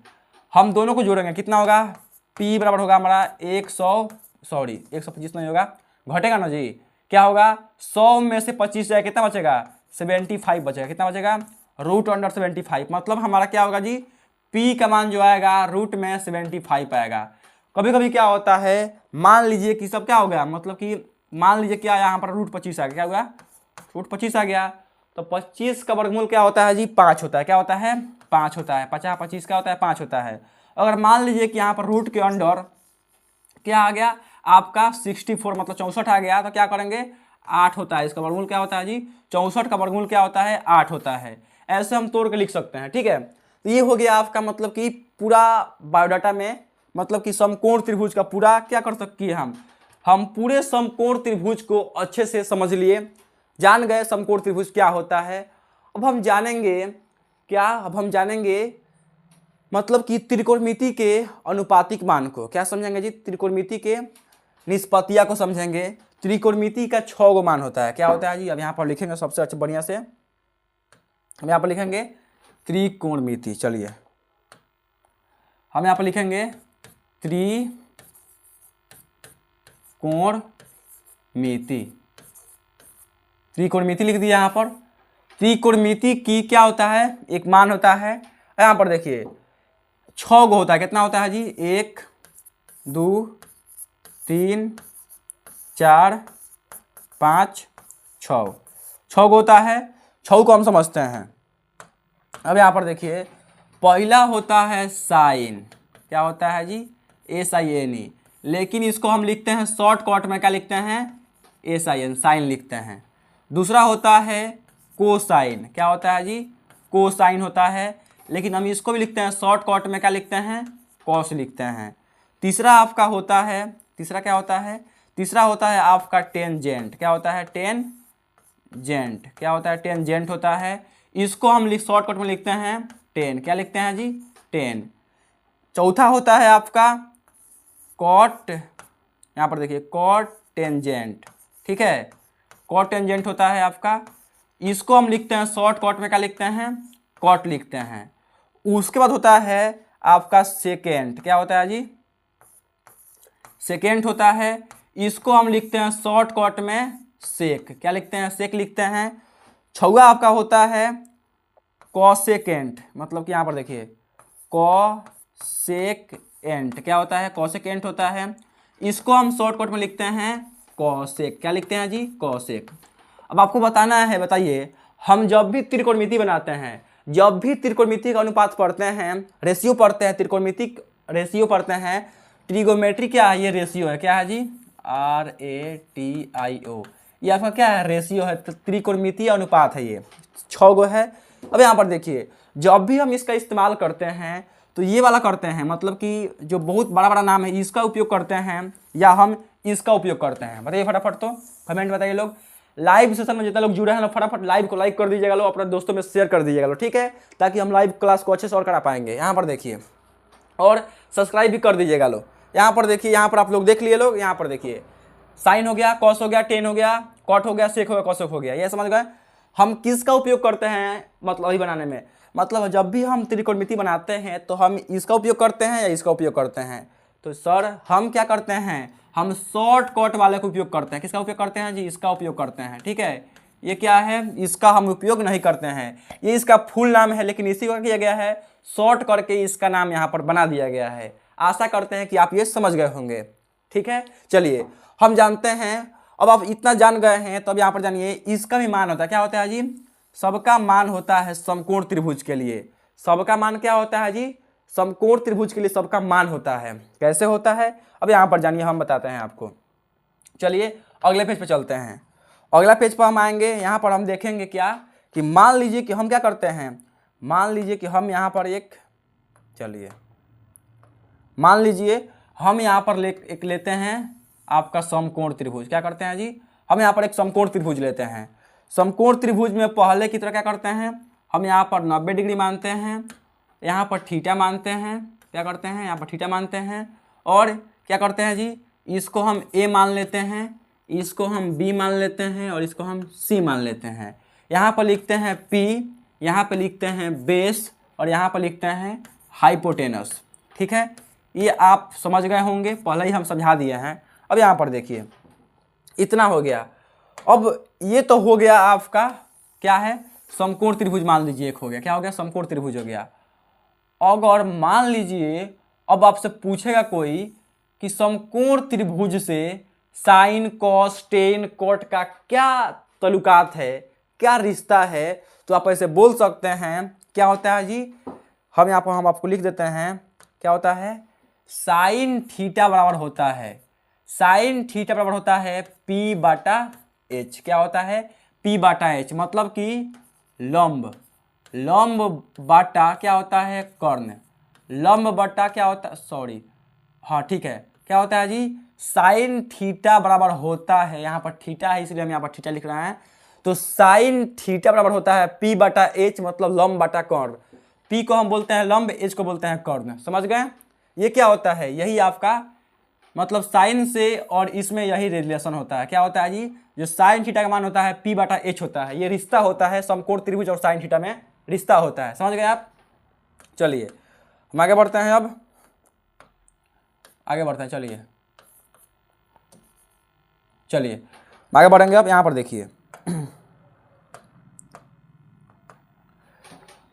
हम दोनों को जोड़ेंगे, कितना होगा P बराबर होगा हमारा 125 नहीं होगा, घटेगा ना जी, क्या होगा 100 में से 25 जाए कितना बचेगा 75 बचेगा, कितना बचेगा √75, मतलब हमारा क्या होगा जी P का मान जो आएगा रूट में 75 आएगा। कभी कभी क्या होता है, मान लीजिए कि सब क्या हो गया, मतलब कि मान लीजिए क्या यहाँ पर √25 आ गया, क्या हुआ √25 आ गया, तो 25 का वर्गमूल क्या होता है जी 5 होता है, क्या होता है 5 होता है, 25 क्या होता है 5 होता है। अगर मान लीजिए कि यहाँ पर रूट के अंडर क्या आ गया आपका 64 मतलब 64 आ गया, तो क्या करेंगे 8 होता है, इसका वर्गमूल क्या होता है जी 64 का वर्गमूल क्या होता है 8 होता है, ऐसे हम तोड़ के लिख सकते हैं। ठीक है, तो ये हो गया आपका मतलब कि पूरा बायोडाटा में, मतलब कि समकोण त्रिभुज का पूरा क्या कर सकते हैं हम पूरे समकोण त्रिभुज को अच्छे से समझ लिए, जान गए समकोण त्रिभुज क्या होता है। अब हम जानेंगे क्या, अब हम जानेंगे मतलब कि त्रिकोणमिति के अनुपातिक मान को, क्या समझेंगे जी त्रिकोणमिति के निष्पत्तियां को समझेंगे। त्रिकोणमिति का 6 गो मान होता है, क्या होता है जी, अब यहाँ पर लिखेंगे सबसे अच्छा बढ़िया से, हम यहाँ पर लिखेंगे त्रिकोणमिति, चलिए हम यहाँ पर लिखेंगे त्रिकोणमिति, त्रिकोणमिति लिख दिया यहाँ पर। त्रिकोणमिति की क्या होता है, एक मान होता है, यहाँ पर देखिए 6 गो होता है, कितना होता है जी 1 2 3 4 5 6 गो होता है, 6 को हम समझते हैं। अब यहाँ पर देखिए पहला होता है साइन, क्या होता है जी SINE, लेकिन इसको हम लिखते हैं शॉर्टकट में, क्या लिखते हैं SIN, साइन लिखते हैं। दूसरा होता है कोसाइन, क्या होता है जी कोसाइन होता है, लेकिन हम इसको भी लिखते हैं शॉर्टकट में, क्या लिखते हैं कॉस लिखते हैं। तीसरा आपका होता है, तीसरा क्या होता है, तीसरा होता है आपका टेंजेंट, क्या होता है टेंजेंट, क्या होता है टेंजेंट होता है, इसको हम शॉर्टकट में लिखते हैं टेन, क्या लिखते हैं जी टेन। चौथा होता है आपका कॉट, यहाँ पर देखिए कॉट टेंजेंट, ठीक है कॉट टेंजेंट होता है आपका, इसको हम लिखते हैं शॉर्टकट में, क्या लिखते हैं कॉट लिखते हैं। उसके बाद होता है आपका सेकेंड, क्या होता है जी सेकेंड होता है, इसको हम लिखते हैं शॉर्टकट में सेक, क्या लिखते हैं सेक लिखते हैं। छठवां आपका होता है कॉसेकेंट, मतलब कि यहाँ पर देखिए कॉसेकेंट, क्या होता है कॉसेकेंट होता है, इसको हम शॉर्टकट में लिखते हैं कॉसेक, क्या लिखते हैं जी कॉसेक। अब आपको बताना है, बताइए हम जब भी त्रिकोणमिति बनाते हैं, जब भी त्रिकोणमिति का अनुपात पढ़ते हैं, रेशियो पढ़ते हैं, त्रिकोणमिति रेशियो पढ़ते हैं, ट्रिगोमेट्री क्या है ये रेशियो है, क्या है जी RATIO, ये आपका क्या है रेशियो है, त्रिकोणमिति अनुपात है, ये 6 गो है। अब यहाँ पर देखिए जब भी हम इसका इस्तेमाल करते हैं तो ये वाला करते हैं, मतलब कि जो बहुत बड़ा बड़ा नाम है इसका उपयोग करते हैं या हम इसका उपयोग करते हैं, बताइए फटाफट, तो कमेंट बताइए लोग। लाइव सेशन में जितना लोग जुड़े हैं फटाफट लाइव को लाइक कर दीजिएगा लोग, अपने दोस्तों में शेयर कर दीजिएगा लोग, ठीक है, ताकि हम लाइव क्लास को अच्छे से और करा पाएंगे। यहाँ पर देखिए और सब्सक्राइब भी कर दीजिएगा लोग। यहाँ पर देखिए, यहाँ पर आप लोग देख लिए लोग, यहाँ पर देखिए साइन हो गया, कॉस हो गया, टेन हो गया, कॉट हो गया, सेक हो गया, कॉसेक हो गया, ये समझ गए। हम किसका उपयोग करते हैं मतलब अभी बनाने में, मतलब जब भी हम त्रिकोणमिति बनाते हैं तो हम इसका उपयोग करते हैं या इसका उपयोग करते हैं, तो सर हम क्या करते हैं, हम शॉर्टकट वाले का उपयोग करते हैं। किसका उपयोग करते हैं जी इसका उपयोग करते हैं, ठीक है। ये क्या है, इसका हम उपयोग नहीं करते हैं, ये इसका फुल नाम है, लेकिन इसी को किया गया है शॉर्ट करके इसका नाम यहाँ पर बना दिया गया है। आशा करते हैं कि आप ये समझ गए होंगे, ठीक है। चलिए हम जानते हैं, अब आप इतना जान गए हैं तो अब यहाँ पर जानिए इसका भी मान होता है, क्या होता है जी सबका मान होता है समकोण त्रिभुज के लिए, सबका मान क्या होता है जी समकोण त्रिभुज के लिए सबका मान होता है। कैसे होता है अब यहाँ पर जानिए, हम बताते हैं आपको। चलिए अगले पेज पे चलते हैं। अगला पेज पर हम आएंगे, यहाँ पर हम देखेंगे क्या कि मान लीजिए कि हम क्या करते हैं, मान लीजिए कि हम यहाँ पर मान लीजिए हम यहाँ पर एक लेते हैं आपका समकोण त्रिभुज। क्या करते हैं जी, हम यहाँ पर एक समकोण त्रिभुज लेते हैं। समकोण त्रिभुज में पहले की तरह क्या करते हैं, हम यहाँ पर 90 डिग्री मानते हैं, यहाँ पर थीटा मानते हैं, क्या करते हैं यहाँ पर थीटा मानते हैं, और क्या करते हैं जी, इसको हम ए मान लेते हैं, इसको हम बी मान लेते हैं, और इसको हम सी मान लेते हैं। यहाँ पर लिखते हैं पी, यहाँ पर लिखते हैं बेस, और यहाँ पर लिखते हैं हाइपोटेनस। ठीक है, ये आप समझ गए होंगे, पहले ही हम समझा दिए हैं। अब यहाँ पर देखिए, इतना हो गया। अब ये तो हो गया आपका क्या है, समकोण त्रिभुज मान लीजिए एक हो गया। क्या हो गया, समकोण त्रिभुज हो गया। अगर मान लीजिए अब आपसे पूछेगा कोई कि समकोण त्रिभुज से साइन कॉस टेन कॉट का क्या ताल्लुकात है, क्या रिश्ता है, तो आप ऐसे बोल सकते हैं। क्या होता है जी, हम यहाँ पर हम आपको लिख देते हैं, क्या होता है, साइन थीटा बराबर होता है, साइन थीटा बराबर होता है पी बटा एच। क्या होता है, पी बटा एच, मतलब कि लंब, लंब बटा क्या होता है, कर्ण, लंब बटा क्या होता है, सॉरी हाँ ठीक है, क्या होता है जी, साइन थीटा बराबर होता है, यहाँ पर थीटा है इसलिए हम यहाँ पर थीटा लिख रहे हैं, तो साइन थीटा बराबर होता है पी बटा एच, मतलब लंब बटा कर्ण। पी को हम बोलते हैं लंब, एच को बोलते हैं कर्ण। समझ गए, ये क्या होता है, यही आपका मतलब साइन से और इसमें यही रिलेशन होता है। क्या होता है जी, जो साइन थीटा का मान होता है पी बटा एच होता है, ये रिश्ता होता है समकोण त्रिभुज और साइन थीटा में रिश्ता होता है। समझ गए आप। चलिए हम आगे बढ़ते हैं, अब आगे बढ़ते हैं, चलिए आगे बढ़ेंगे। अब यहाँ पर देखिए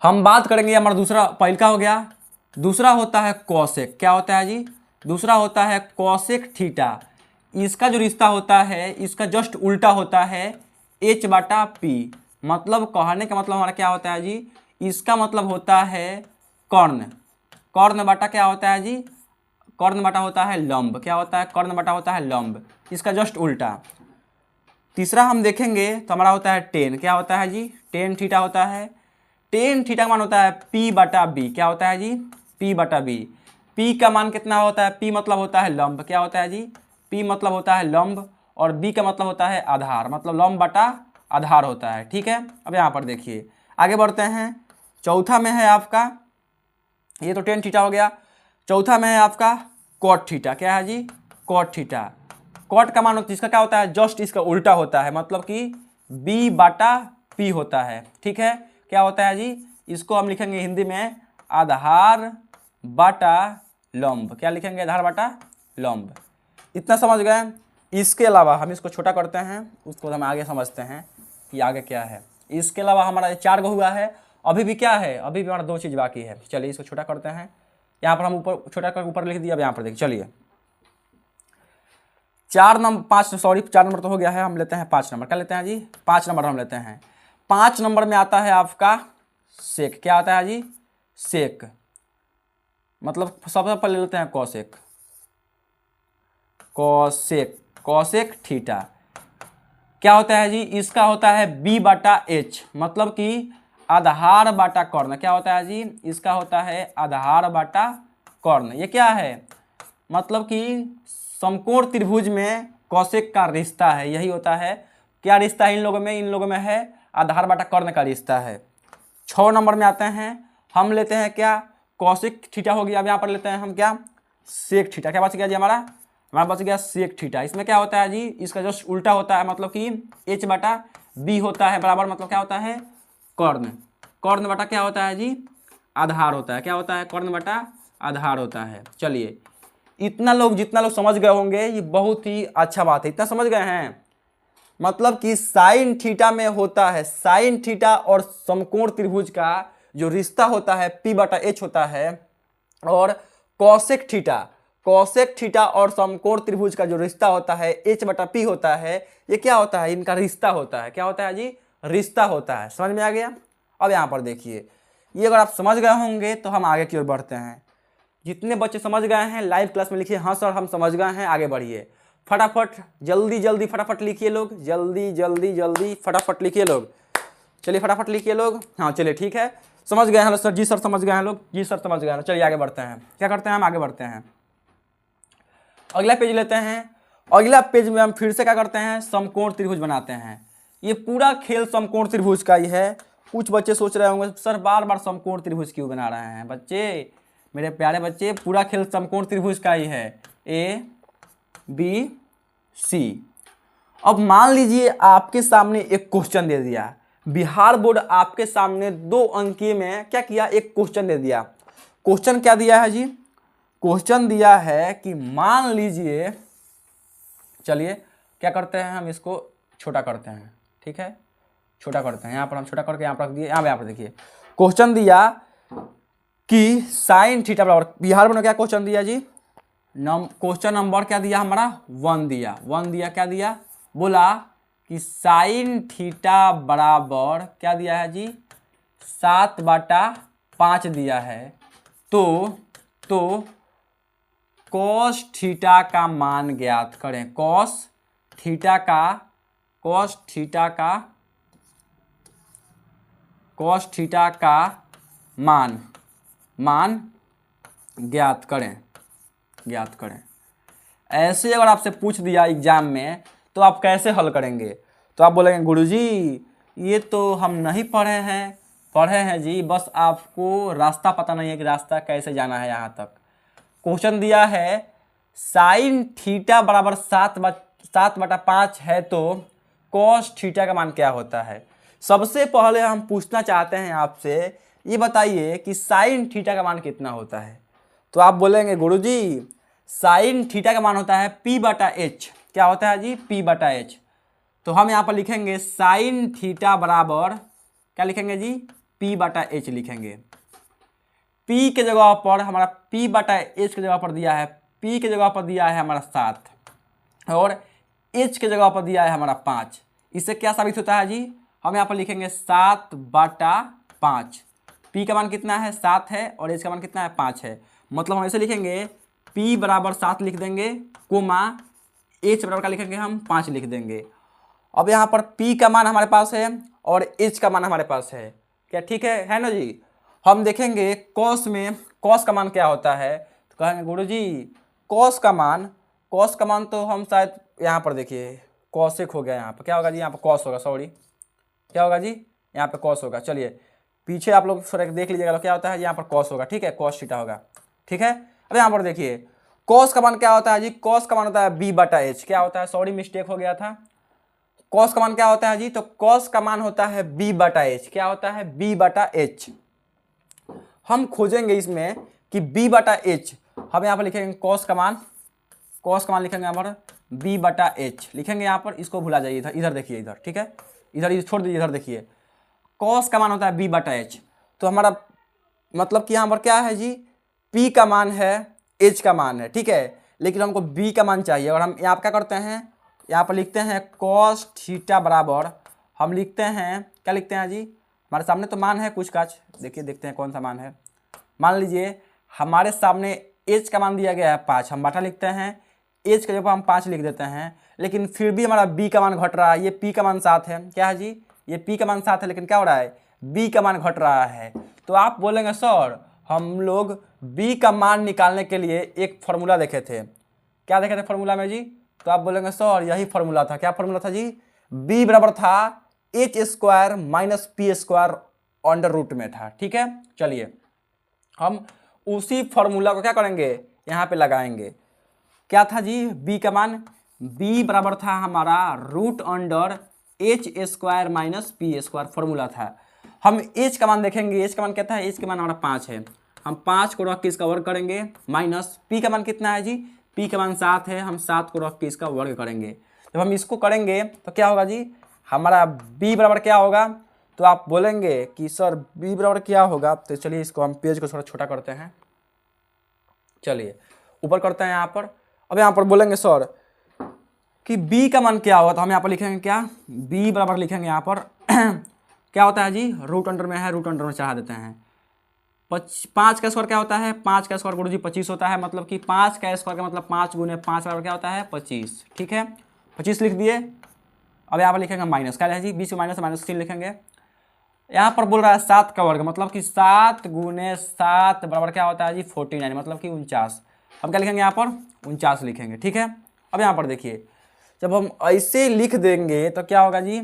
हम बात करेंगे, हमारा दूसरा पहल का हो गया, दूसरा होता है कॉसेक। क्या होता है जी, दूसरा होता है कॉसेक थीटा। इसका जो रिश्ता होता है इसका जस्ट उल्टा होता है एच बटा पी। मतलब कहने का मतलब हमारा क्या होता है जी, इसका मतलब होता है कर्ण, कर्ण बटा क्या होता है जी, कर्ण बटा होता है लंब। क्या होता है, कर्ण बटा होता है लंब, इसका जस्ट उल्टा। तीसरा हम देखेंगे तो हमारा होता है टेन। क्या होता है जी, टेन थीटा होता है, टेन थीटा का मान होता है पी बटा बी। क्या होता है जी, पी बटा बी। पी का मान कितना होता है, पी मतलब होता है लंब। क्या होता है जी, पी मतलब होता है लंब, और बी का मतलब होता है आधार, मतलब लंब बटा आधार होता है। ठीक है, अब यहाँ पर देखिए आगे बढ़ते हैं। चौथा में है आपका, ये तो टेन थीटा हो गया, चौथा में है आपका कॉट थीटा। क्या है जी, कॉट थीटा। कॉट का मान जिसका क्या होता है, जस्ट इसका उल्टा होता है, मतलब कि बी बटा पी होता है। ठीक है, क्या होता है जी, इसको हम लिखेंगे हिंदी में आधार बटा लंब। क्या लिखेंगे, आधार बटा लंब। इतना समझ गए। इसके अलावा हम इसको छोटा करते हैं, उसको हम आगे समझते हैं कि आगे क्या है। इसके अलावा हमारा 4 गो हुआ है, अभी भी क्या है, अभी भी हमारा 2 चीज़ बाकी है। चलिए इसको छोटा करते हैं, यहाँ पर हम ऊपर छोटा कर ऊपर लिख दिया। अब यहाँ पर देखिए, चलिए 4 नंबर तो हो गया है, हम लेते हैं 5 नंबर। क्या लेते हैं जी, 5 नंबर हम लेते हैं। 5 नंबर में आता है आपका सेक। क्या आता है जी, सेक, मतलब सबसे पहले लेते हैं कॉसेक, कॉसेक, कॉसेक थीटा। क्या होता है जी, इसका होता है बी बटा एच, मतलब कि आधार बटा कर्ण। क्या होता है जी, इसका होता है आधार बटा कर्ण। ये क्या है, मतलब कि समकोण त्रिभुज में कॉसेक का रिश्ता है, यही होता है। क्या रिश्ता है इन लोगों में, इन लोगों में है आधार बटा कर्ण का रिश्ता है। 6 नंबर में आते हैं, हम लेते हैं क्या, कॉसेक थीटा हो गया। अब यहाँ पर लेते हैं हम क्या, सेक थीटा। क्या बच गया जी, हमारा बच गया सेक थीटा। इसमें क्या होता है जी, इसका जस्ट उल्टा होता है, मतलब कि एच बटा बी होता है बराबर, मतलब क्या होता है, कर्ण, कर्ण बटा क्या होता है जी, आधार होता है। क्या होता है, कर्ण बटा आधार होता है। चलिए इतना लोग जितना लोग समझ गए होंगे ये बहुत ही अच्छा बात है। इतना समझ गए हैं, मतलब कि साइन थीटा में होता है, साइन थीटा और समकोण त्रिभुज का जो रिश्ता होता है पी बटा एच होता है, और कॉसेक थीटा, कॉसेक थीटा और समकोण त्रिभुज का जो रिश्ता होता है एच बटा पी होता है। ये क्या होता है, इनका रिश्ता होता है। क्या होता है जी, रिश्ता होता है। समझ में आ गया। अब यहाँ पर देखिए, ये अगर आप समझ गए होंगे तो हम आगे की ओर बढ़ते हैं। जितने बच्चे समझ गए हैं लाइव क्लास में लिखिए हाँ सर हम समझ गए हैं, आगे बढ़िए। फटाफट जल्दी जल्दी फटाफट लिखिए लोग, जल्दी जल्दी जल्दी फटाफट लिखिए लोग। चलिए फटाफट लिखिए लोग। हाँ चलिए ठीक है, समझ गए हैं सर? जी सर समझ गए हैं लोग, जी सर समझ गए हैं। चलिए आगे बढ़ते हैं। क्या करते हैं हम? आगे बढ़ते हैं, अगला पेज लेते हैं। अगला पेज में हम फिर से क्या करते हैं? समकोण त्रिभुज बनाते हैं। ये पूरा खेल समकोण त्रिभुज का ही है। कुछ बच्चे सोच रहे होंगे सर बार बार समकोण त्रिभुज क्यों बना रहे हैं? बच्चे, मेरे प्यारे बच्चे, पूरा खेल समकोण त्रिभुज का ही है, ए बी सी। अब मान लीजिए आपके सामने एक क्वेश्चन दे दिया, बिहार बोर्ड आपके सामने 2 अंकीय में क्या किया? एक क्वेश्चन दे दिया। क्वेश्चन क्या दिया है जी? क्वेश्चन दिया है कि मान लीजिए, चलिए क्या करते हैं हम, इसको छोटा करते हैं, ठीक है, छोटा करते हैं। यहाँ पर हम छोटा करके यहाँ पर रख दिए। यहाँ पर देखिए क्वेश्चन दिया कि साइन थीटा बराबर, बिहार बोर्ड ने क्या क्वेश्चन दिया जी? क्वेश्चन नंबर क्या दिया हमारा? 1 दिया। 1 दिया, क्या दिया? बोला कि साइन थीटा बराबर क्या दिया है जी? 7/5 दिया है। तो कॉस थीटा का मान ज्ञात करें। कॉस थीटा का मान ज्ञात करें। ऐसे अगर आपसे पूछ दिया एग्जाम में तो आप कैसे हल करेंगे? तो आप बोलेंगे गुरुजी ये तो हम नहीं पढ़े हैं जी, बस आपको रास्ता पता नहीं है कि रास्ता कैसे जाना है यहाँ तक। क्वेश्चन दिया है साइन थीटा बराबर 7/5 है, तो कॉस थीटा का मान क्या होता है? सबसे पहले हम पूछना चाहते हैं आपसे, ये बताइए कि साइन थीटा का मान कितना होता है? तो आप बोलेंगे गुरुजी साइन थीटा का मान होता है P/H। क्या होता है जी? P/H। तो हम यहाँ पर लिखेंगे साइन थीटा बराबर क्या लिखेंगे जी? P/H लिखेंगे। P के जगह पर हमारा P/H के जगह पर दिया है, P के जगह पर दिया है हमारा 7 और H के जगह पर दिया है हमारा 5। इससे क्या साबित होता है जी? हम यहाँ पर लिखेंगे 7/5। P का मान कितना है? 7 है और H का मान कितना है? 5 है। मतलब हम ऐसे लिखेंगे P बराबर 7 लिख देंगे, कोमा H बराबर का लिखेंगे हम 5 लिख देंगे। अब यहाँ पर P का मान हमारे पास है और H का मान हमारे पास है। क्या ठीक है ना जी? हम देखेंगे कॉस में कॉस का मान क्या होता है, तो कहेंगे गुरुजी कॉस का मान तो हम शायद यहाँ पर देखिए कॉसेक हो गया। यहाँ पर क्या होगा जी? यहाँ पर कॉस होगा, सॉरी क्या होगा जी? यहाँ पे कॉस होगा। चलिए पीछे आप लोग थोड़ा देख लीजिएगा क्या होता है, यहाँ पर कॉस होगा, ठीक है, कॉस थीटा होगा, ठीक है। अब यहाँ पर देखिए कॉस का मान क्या होता है जी? कॉस का मान होता है B/H। क्या होता है? सॉरी मिस्टेक हो गया था। कॉस का मान क्या होता है जी? तो कॉस का मान होता है B/H। क्या होता है? B/H। हम खोजेंगे इसमें कि B/H, हम यहाँ पर लिखेंगे कॉस का मान लिखेंगे यहाँ पर B/H लिखेंगे यहाँ पर। इसको भुला जाइए, इधर देखिए, इधर ठीक है, इधर छोड़ दीजिए, इधर देखिए कॉस का मान होता है B/H। तो हमारा मतलब कि यहाँ पर क्या है जी? P का मान है, H का मान है, ठीक है, लेकिन हमको B का मान चाहिए। और हम यहाँ पर क्या करते हैं, यहाँ पर लिखते हैं कॉस थीटा बराबर, हम लिखते हैं क्या लिखते हैं जी? हमारे सामने तो मान है कुछ काच, देखिए देखते हैं कौन सा मान है। मान लीजिए हमारे सामने H का मान दिया गया है 5, हम बटा लिखते हैं, H के जगह हम 5 लिख देते हैं, लेकिन फिर भी हमारा B का मान घट रहा है। ये P का मान 7 है, क्या है जी? ये P का मान 7 है, लेकिन क्या हो रहा है? B का मान घट रहा है। तो आप बोलेंगे सर हम लोग B का मान निकालने के लिए एक फॉर्मूला देखे थे। क्या देखे थे फॉर्मूला में जी? तो आप बोलेंगे सर यही फॉर्मूला था। क्या फॉर्मूला था जी? B बराबर था H² - P² अंडर रूट में था, ठीक है। चलिए हम उसी फॉर्मूला को क्या करेंगे, यहाँ पे लगाएंगे। क्या था जी? B का मान, B बराबर था हमारा √H² - P² फॉर्मूला था। हम H का मान देखेंगे, H का मान क्या था? H का मान हमारा 5 है, हम 5 को रख के इसका वर्ग करेंगे, माइनस P का मान कितना है जी? P का मान 7 है, हम 7 को रख के इसका वर्ग करेंगे। जब हम इसको करेंगे तो क्या होगा जी? हमारा B बराबर क्या होगा? तो आप बोलेंगे कि सर B बराबर क्या होगा? तो चलिए इसको हम पेज को थोड़ा छोटा करते हैं, चलिए ऊपर करते हैं यहाँ पर। अब यहाँ पर बोलेंगे सर कि B का मान क्या होगा? तो हम यहाँ पर लिखेंगे क्या? B बराबर लिखेंगे यहाँ पर क्या होता है जी? रूट अंडर में है, रूट अंडर में चढ़ा देते हैं। पाँच का स्क्वायर क्या होता है, 5 का स्क्वायर गुरु जी 25 होता है, मतलब कि 5 का स्क्वायर का मतलब 5 गुने 5 बराबर क्या होता है 25। ठीक है, 25 लिख दिए। अब यहाँ पर लिखेंगे माइनस, क्या है जी, बीच में माइनस -3 लिखेंगे। यहाँ पर बोल रहा है 7 का वर्ग, मतलब कि 7 गुने 7 बराबर क्या होता है जी 49, मतलब कि 49। अब क्या लिखेंगे यहाँ पर 49 लिखेंगे। ठीक है, अब यहाँ पर देखिए जब हम ऐसे लिख देंगे तो क्या होगा जी,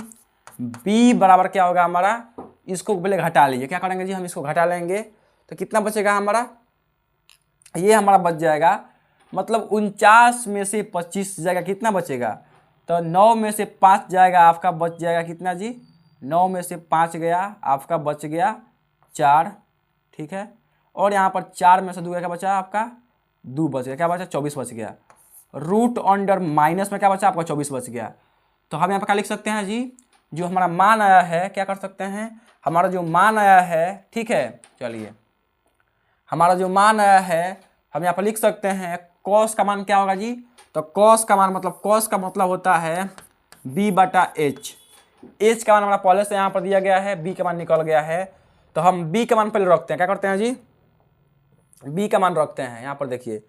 b बराबर क्या होगा हमारा, इसको पहले घटा लीजिए। क्या करेंगे जी, हम इसको घटा लेंगे तो कितना बचेगा हमारा, ये हमारा बच जाएगा, मतलब 49 में से 25 जाएगा, कितना बचेगा, तो 9 में से 5 जाएगा, आपका बच जाएगा कितना जी, 9 में से 5 गया, आपका बच गया 4। ठीक है, और यहाँ पर 4 में से 2 क्या बचा, आपका 2 बच गया, क्या बचा 24 बच गया। रूट अंडर माइनस में क्या बचा, आपका 24 बच गया। तो हम यहाँ पर क्या लिख सकते हैं जी, जो हमारा मान आया है, क्या कर सकते हैं, हमारा जो मान आया है, ठीक है, चलिए हमारा जो मान आया है हम यहाँ पर लिख सकते हैं, कॉस का मान क्या होगा जी, तो कॉस का मान मतलब कॉस का मतलब होता है b/h। h का मान हमारा पहले से यहाँ पर दिया गया है, b का मान निकल गया है, तो हम b का मान पहले रखते हैं। क्या करते हैं जी, b का मान रखते हैं। यहाँ पर देखिए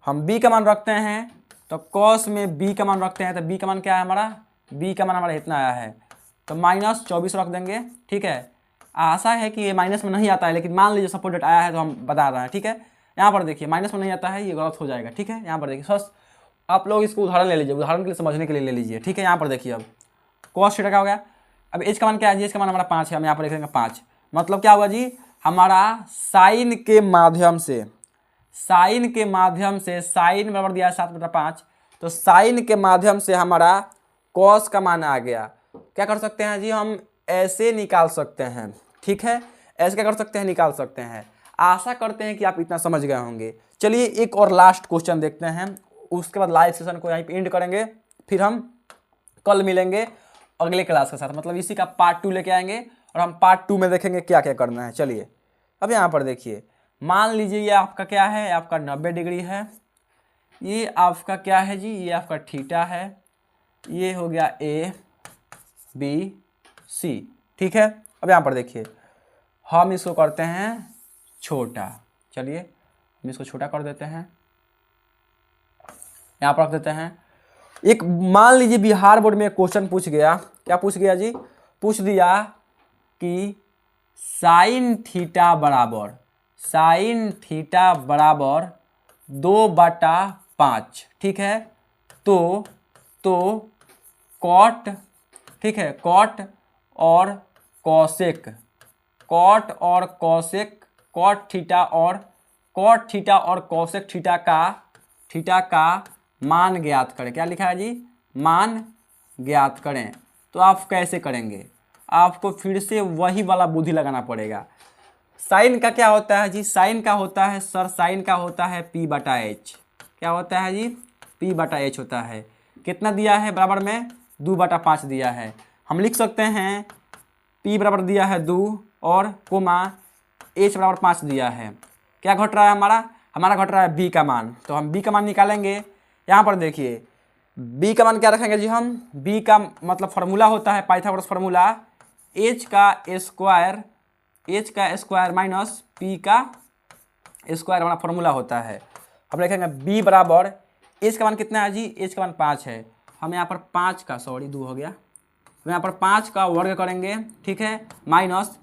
हम b का मान रखते हैं, तो कॉस में b का मान रखते हैं, तो b का मान क्या है हमारा, b का मान हमारा इतना आया है, तो -24 रख देंगे। ठीक है, आशा है कि ये माइनस में नहीं आता है, लेकिन मान लीजिए सपोर्टेड आया है तो हम बता रहे हैं। ठीक है, यहाँ पर देखिए माइनस में नहीं आता है, ये गलत हो जाएगा। ठीक है, यहाँ पर देखिए बस आप लोग इसको उदाहरण ले लीजिए, उदाहरण के लिए समझने के लिए ले लीजिए। ठीक है, यहाँ पर देखिए अब कॉस थीटा क्या हो गया, अब एच का मान क्या है जी, एच का मान हमारा 5 है, हम यहाँ पर लिख देंगे 5, मतलब क्या होगा जी, हमारा साइन के माध्यम से, साइन के माध्यम से, साइन बराबर दिया है 7/5, तो साइन के माध्यम से हमारा कॉस का मान आ गया। क्या कर सकते हैं जी, हम ऐसे निकाल सकते हैं। ठीक है, ऐसे क्या कर सकते हैं, निकाल सकते हैं। आशा करते हैं कि आप इतना समझ गए होंगे। चलिए एक और लास्ट क्वेश्चन देखते हैं, उसके बाद लाइव सेशन को यहीं पे एंड करेंगे, फिर हम कल मिलेंगे अगले क्लास के साथ, मतलब इसी का पार्ट 2 लेके आएंगे और हम पार्ट 2 में देखेंगे क्या क्या करना है। चलिए अब यहाँ पर देखिए, मान लीजिए ये आपका क्या है, आपका 90 डिग्री है, ये आपका क्या है जी, ये आपका थीटा है, ये हो गया A B C। ठीक है, अब यहाँ पर देखिए हम इसको करते हैं छोटा, चलिए हम इसको छोटा कर देते हैं, यहाँ पर रख देते हैं। एक मान लीजिए बिहार बोर्ड में एक क्वेश्चन पूछ गया, क्या पूछ गया जी, पूछ दिया कि साइन थीटा बराबर, साइन थीटा बराबर 2/5। ठीक है, तो कॉट, ठीक है, कॉट और कॉसेक, कॉट और कॉसेक, कॉट थीटा और कॉसेक थीटा का मान ज्ञात करें। क्या लिखा है जी, मान ज्ञात करें। तो आप कैसे करेंगे, आपको फिर से वही वाला बुद्धि लगाना पड़ेगा। साइन का क्या होता है जी, साइन का होता है सर, साइन का होता है p/h। क्या होता है जी, p/h होता है। कितना दिया है, बराबर में 2/5 दिया है। हम लिख सकते हैं p बराबर दिया है 2 और कोमा h बराबर 5 दिया है। क्या घट रहा है हमारा घट रहा है b का मान, तो हम b का मान निकालेंगे। यहाँ पर देखिए b का मान क्या रखेंगे जी, हम b का मतलब फार्मूला होता है पाइथागोरस फार्मूला, h का स्क्वायर माइनस p का स्क्वायर हमारा फार्मूला होता है। हम लिखेंगे b बराबर, h का मान कितना है जी, h का मान 5 है, हम यहाँ पर 5 का 2 हो गया, हम यहाँ पर 5 का वर्ग करेंगे। ठीक है, माइनस,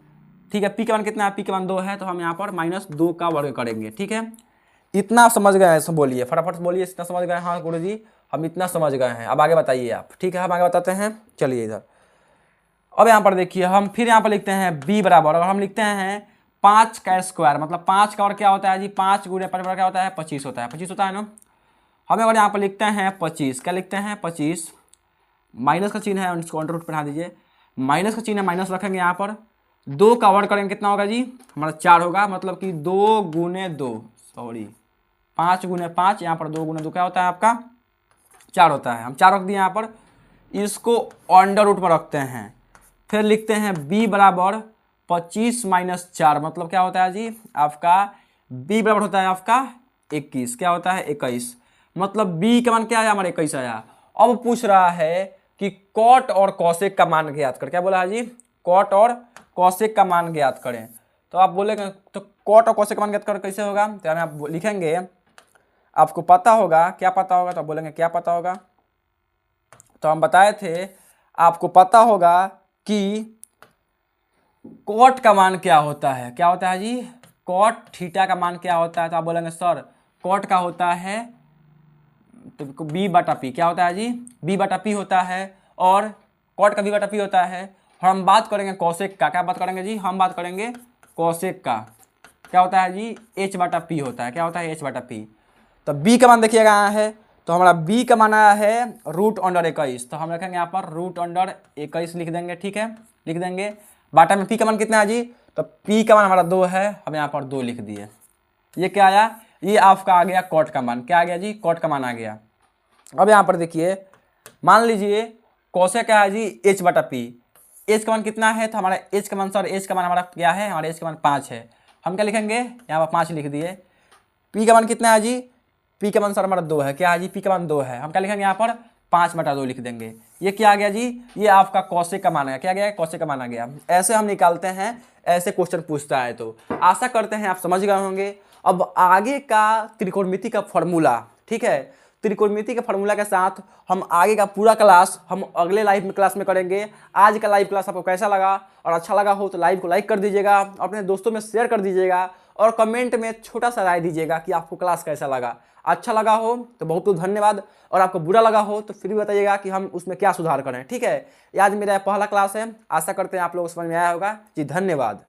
ठीक है, p का मान कितना है, p का मान 2 है, तो हम यहाँ पर -2 का वर्ग करेंगे। ठीक है, इतना समझ गए हैं, बोलिए फटाफट बोलिए, इतना समझ गए? हाँ गुरु जी हम इतना समझ गए हैं, अब आगे बताइए आप। ठीक है, हम आगे बताते हैं, चलिए इधर। अब यहाँ पर देखिए हम फिर यहाँ पर लिखते हैं b बराबर, और हम लिखते हैं 5 का स्क्वायर, मतलब 5 का और क्या होता है जी, 5 गुणे 5 क्या होता है, 25 होता है, 25 होता है ना। हम अगर यहाँ पर लिखते हैं 25, क्या लिखते हैं 25, माइनस का चिन्ह है, इसको अंडर रूट पर हटा दीजिए, माइनस का चिन्ह है, माइनस रखेंगे यहाँ पर, 2 का वर्ग करेंगे, कितना होगा जी, हमारा 4 होगा, मतलब कि 2 गुने 2, 5 गुने 5, यहाँ पर 2 गुने 2 क्या होता है आपका 4 होता है। हम 4 रख दिए यहाँ पर, इसको अंडर रूट पर रखते हैं, फिर लिखते हैं b बराबर 25 - 4, मतलब क्या होता है जी आपका b बराबर होता है आपका 21, क्या होता है 21, मतलब b का मान क्या आया हमारा 21 आया। अब पूछ रहा है कि कॉट और कॉसेक का मान ज्ञात करें, क्या बोला है जी, कॉट और कॉसेक का मान ज्ञात करें। तो आप बोलेंगे तो कॉट और कोसेक का मान ज्ञात कर कैसे होगा, तो हमें आप लिखेंगे आपको पता होगा, क्या पता होगा, तो आप बोलेंगे क्या पता होगा। तो हम बताए थे आपको पता होगा कि कॉट का मान क्या होता है, क्या होता है जी, कॉट थीटा का मान क्या होता है। तो आप बोलेंगे सर कॉट का होता है तो बी बटा पी, क्या होता है जी, बी बटा पी होता है, और कॉट का बी बटा पी होता है। और हम बात करेंगे कोसेक का, क्या बात करेंगे जी, हम बात करेंगे कोसेक का, क्या होता है जी, एच बटा पी होता है, क्या होता है, एच बटा पी। तो बी का मान देखिएगा यहाँ है, तो हमारा बी का मान आया है √21, तो हम रखेंगे यहाँ पर √21 लिख देंगे, ठीक है, लिख देंगे। बाटा में पी का मान कितना है जी, तो पी का मान हमारा 2 है, हम यहाँ पर 2 लिख दिए। ये क्या आया, ये आपका आ गया कॉट का मान, क्या आ गया जी, कॉट का मान आ गया। अब यहाँ पर देखिए मान लीजिए कोसेक क्या है जी, एच बटा पी, एच का मान कितना है, तो हमारा एच का मान, सर एच का मान हमारा क्या है, हमारा एच का मान 5 है, हम क्या लिखेंगे यहाँ पर 5 लिख दिए। पी का मान कितना है जी, पी का मान सर हमारा 2 है, क्या है जी, पी का मान 2 है, हम क्या लिखेंगे यहाँ पर 5/2 लिख देंगे। ये क्या आ गया जी, ये आपका कोसेक का मान आ गया, क्या गया, कोसेक का मान आ गया। ऐसे हम निकालते हैं, ऐसे क्वेश्चन पूछता है। तो आशा करते हैं आप समझ गए होंगे। अब आगे का त्रिकोणमिति का फॉर्मूला, ठीक है, त्रिकोणमिति के फॉर्मूला के साथ हम आगे का पूरा क्लास हम अगले लाइव क्लास में करेंगे। आज का लाइव क्लास आपको कैसा लगा, और अच्छा लगा हो तो लाइव को लाइक कर दीजिएगा, अपने दोस्तों में शेयर कर दीजिएगा, और कमेंट में छोटा सा राय दीजिएगा कि आपको क्लास कैसा लगा। अच्छा लगा हो तो बहुत बहुत धन्यवाद, और आपको बुरा लगा हो तो फिर भी बताइएगा कि हम उसमें क्या सुधार करें, ठीक है। ये आज मेरा पहला क्लास है, आशा करते हैं आप लोगों को समझ में आया होगा जी। धन्यवाद।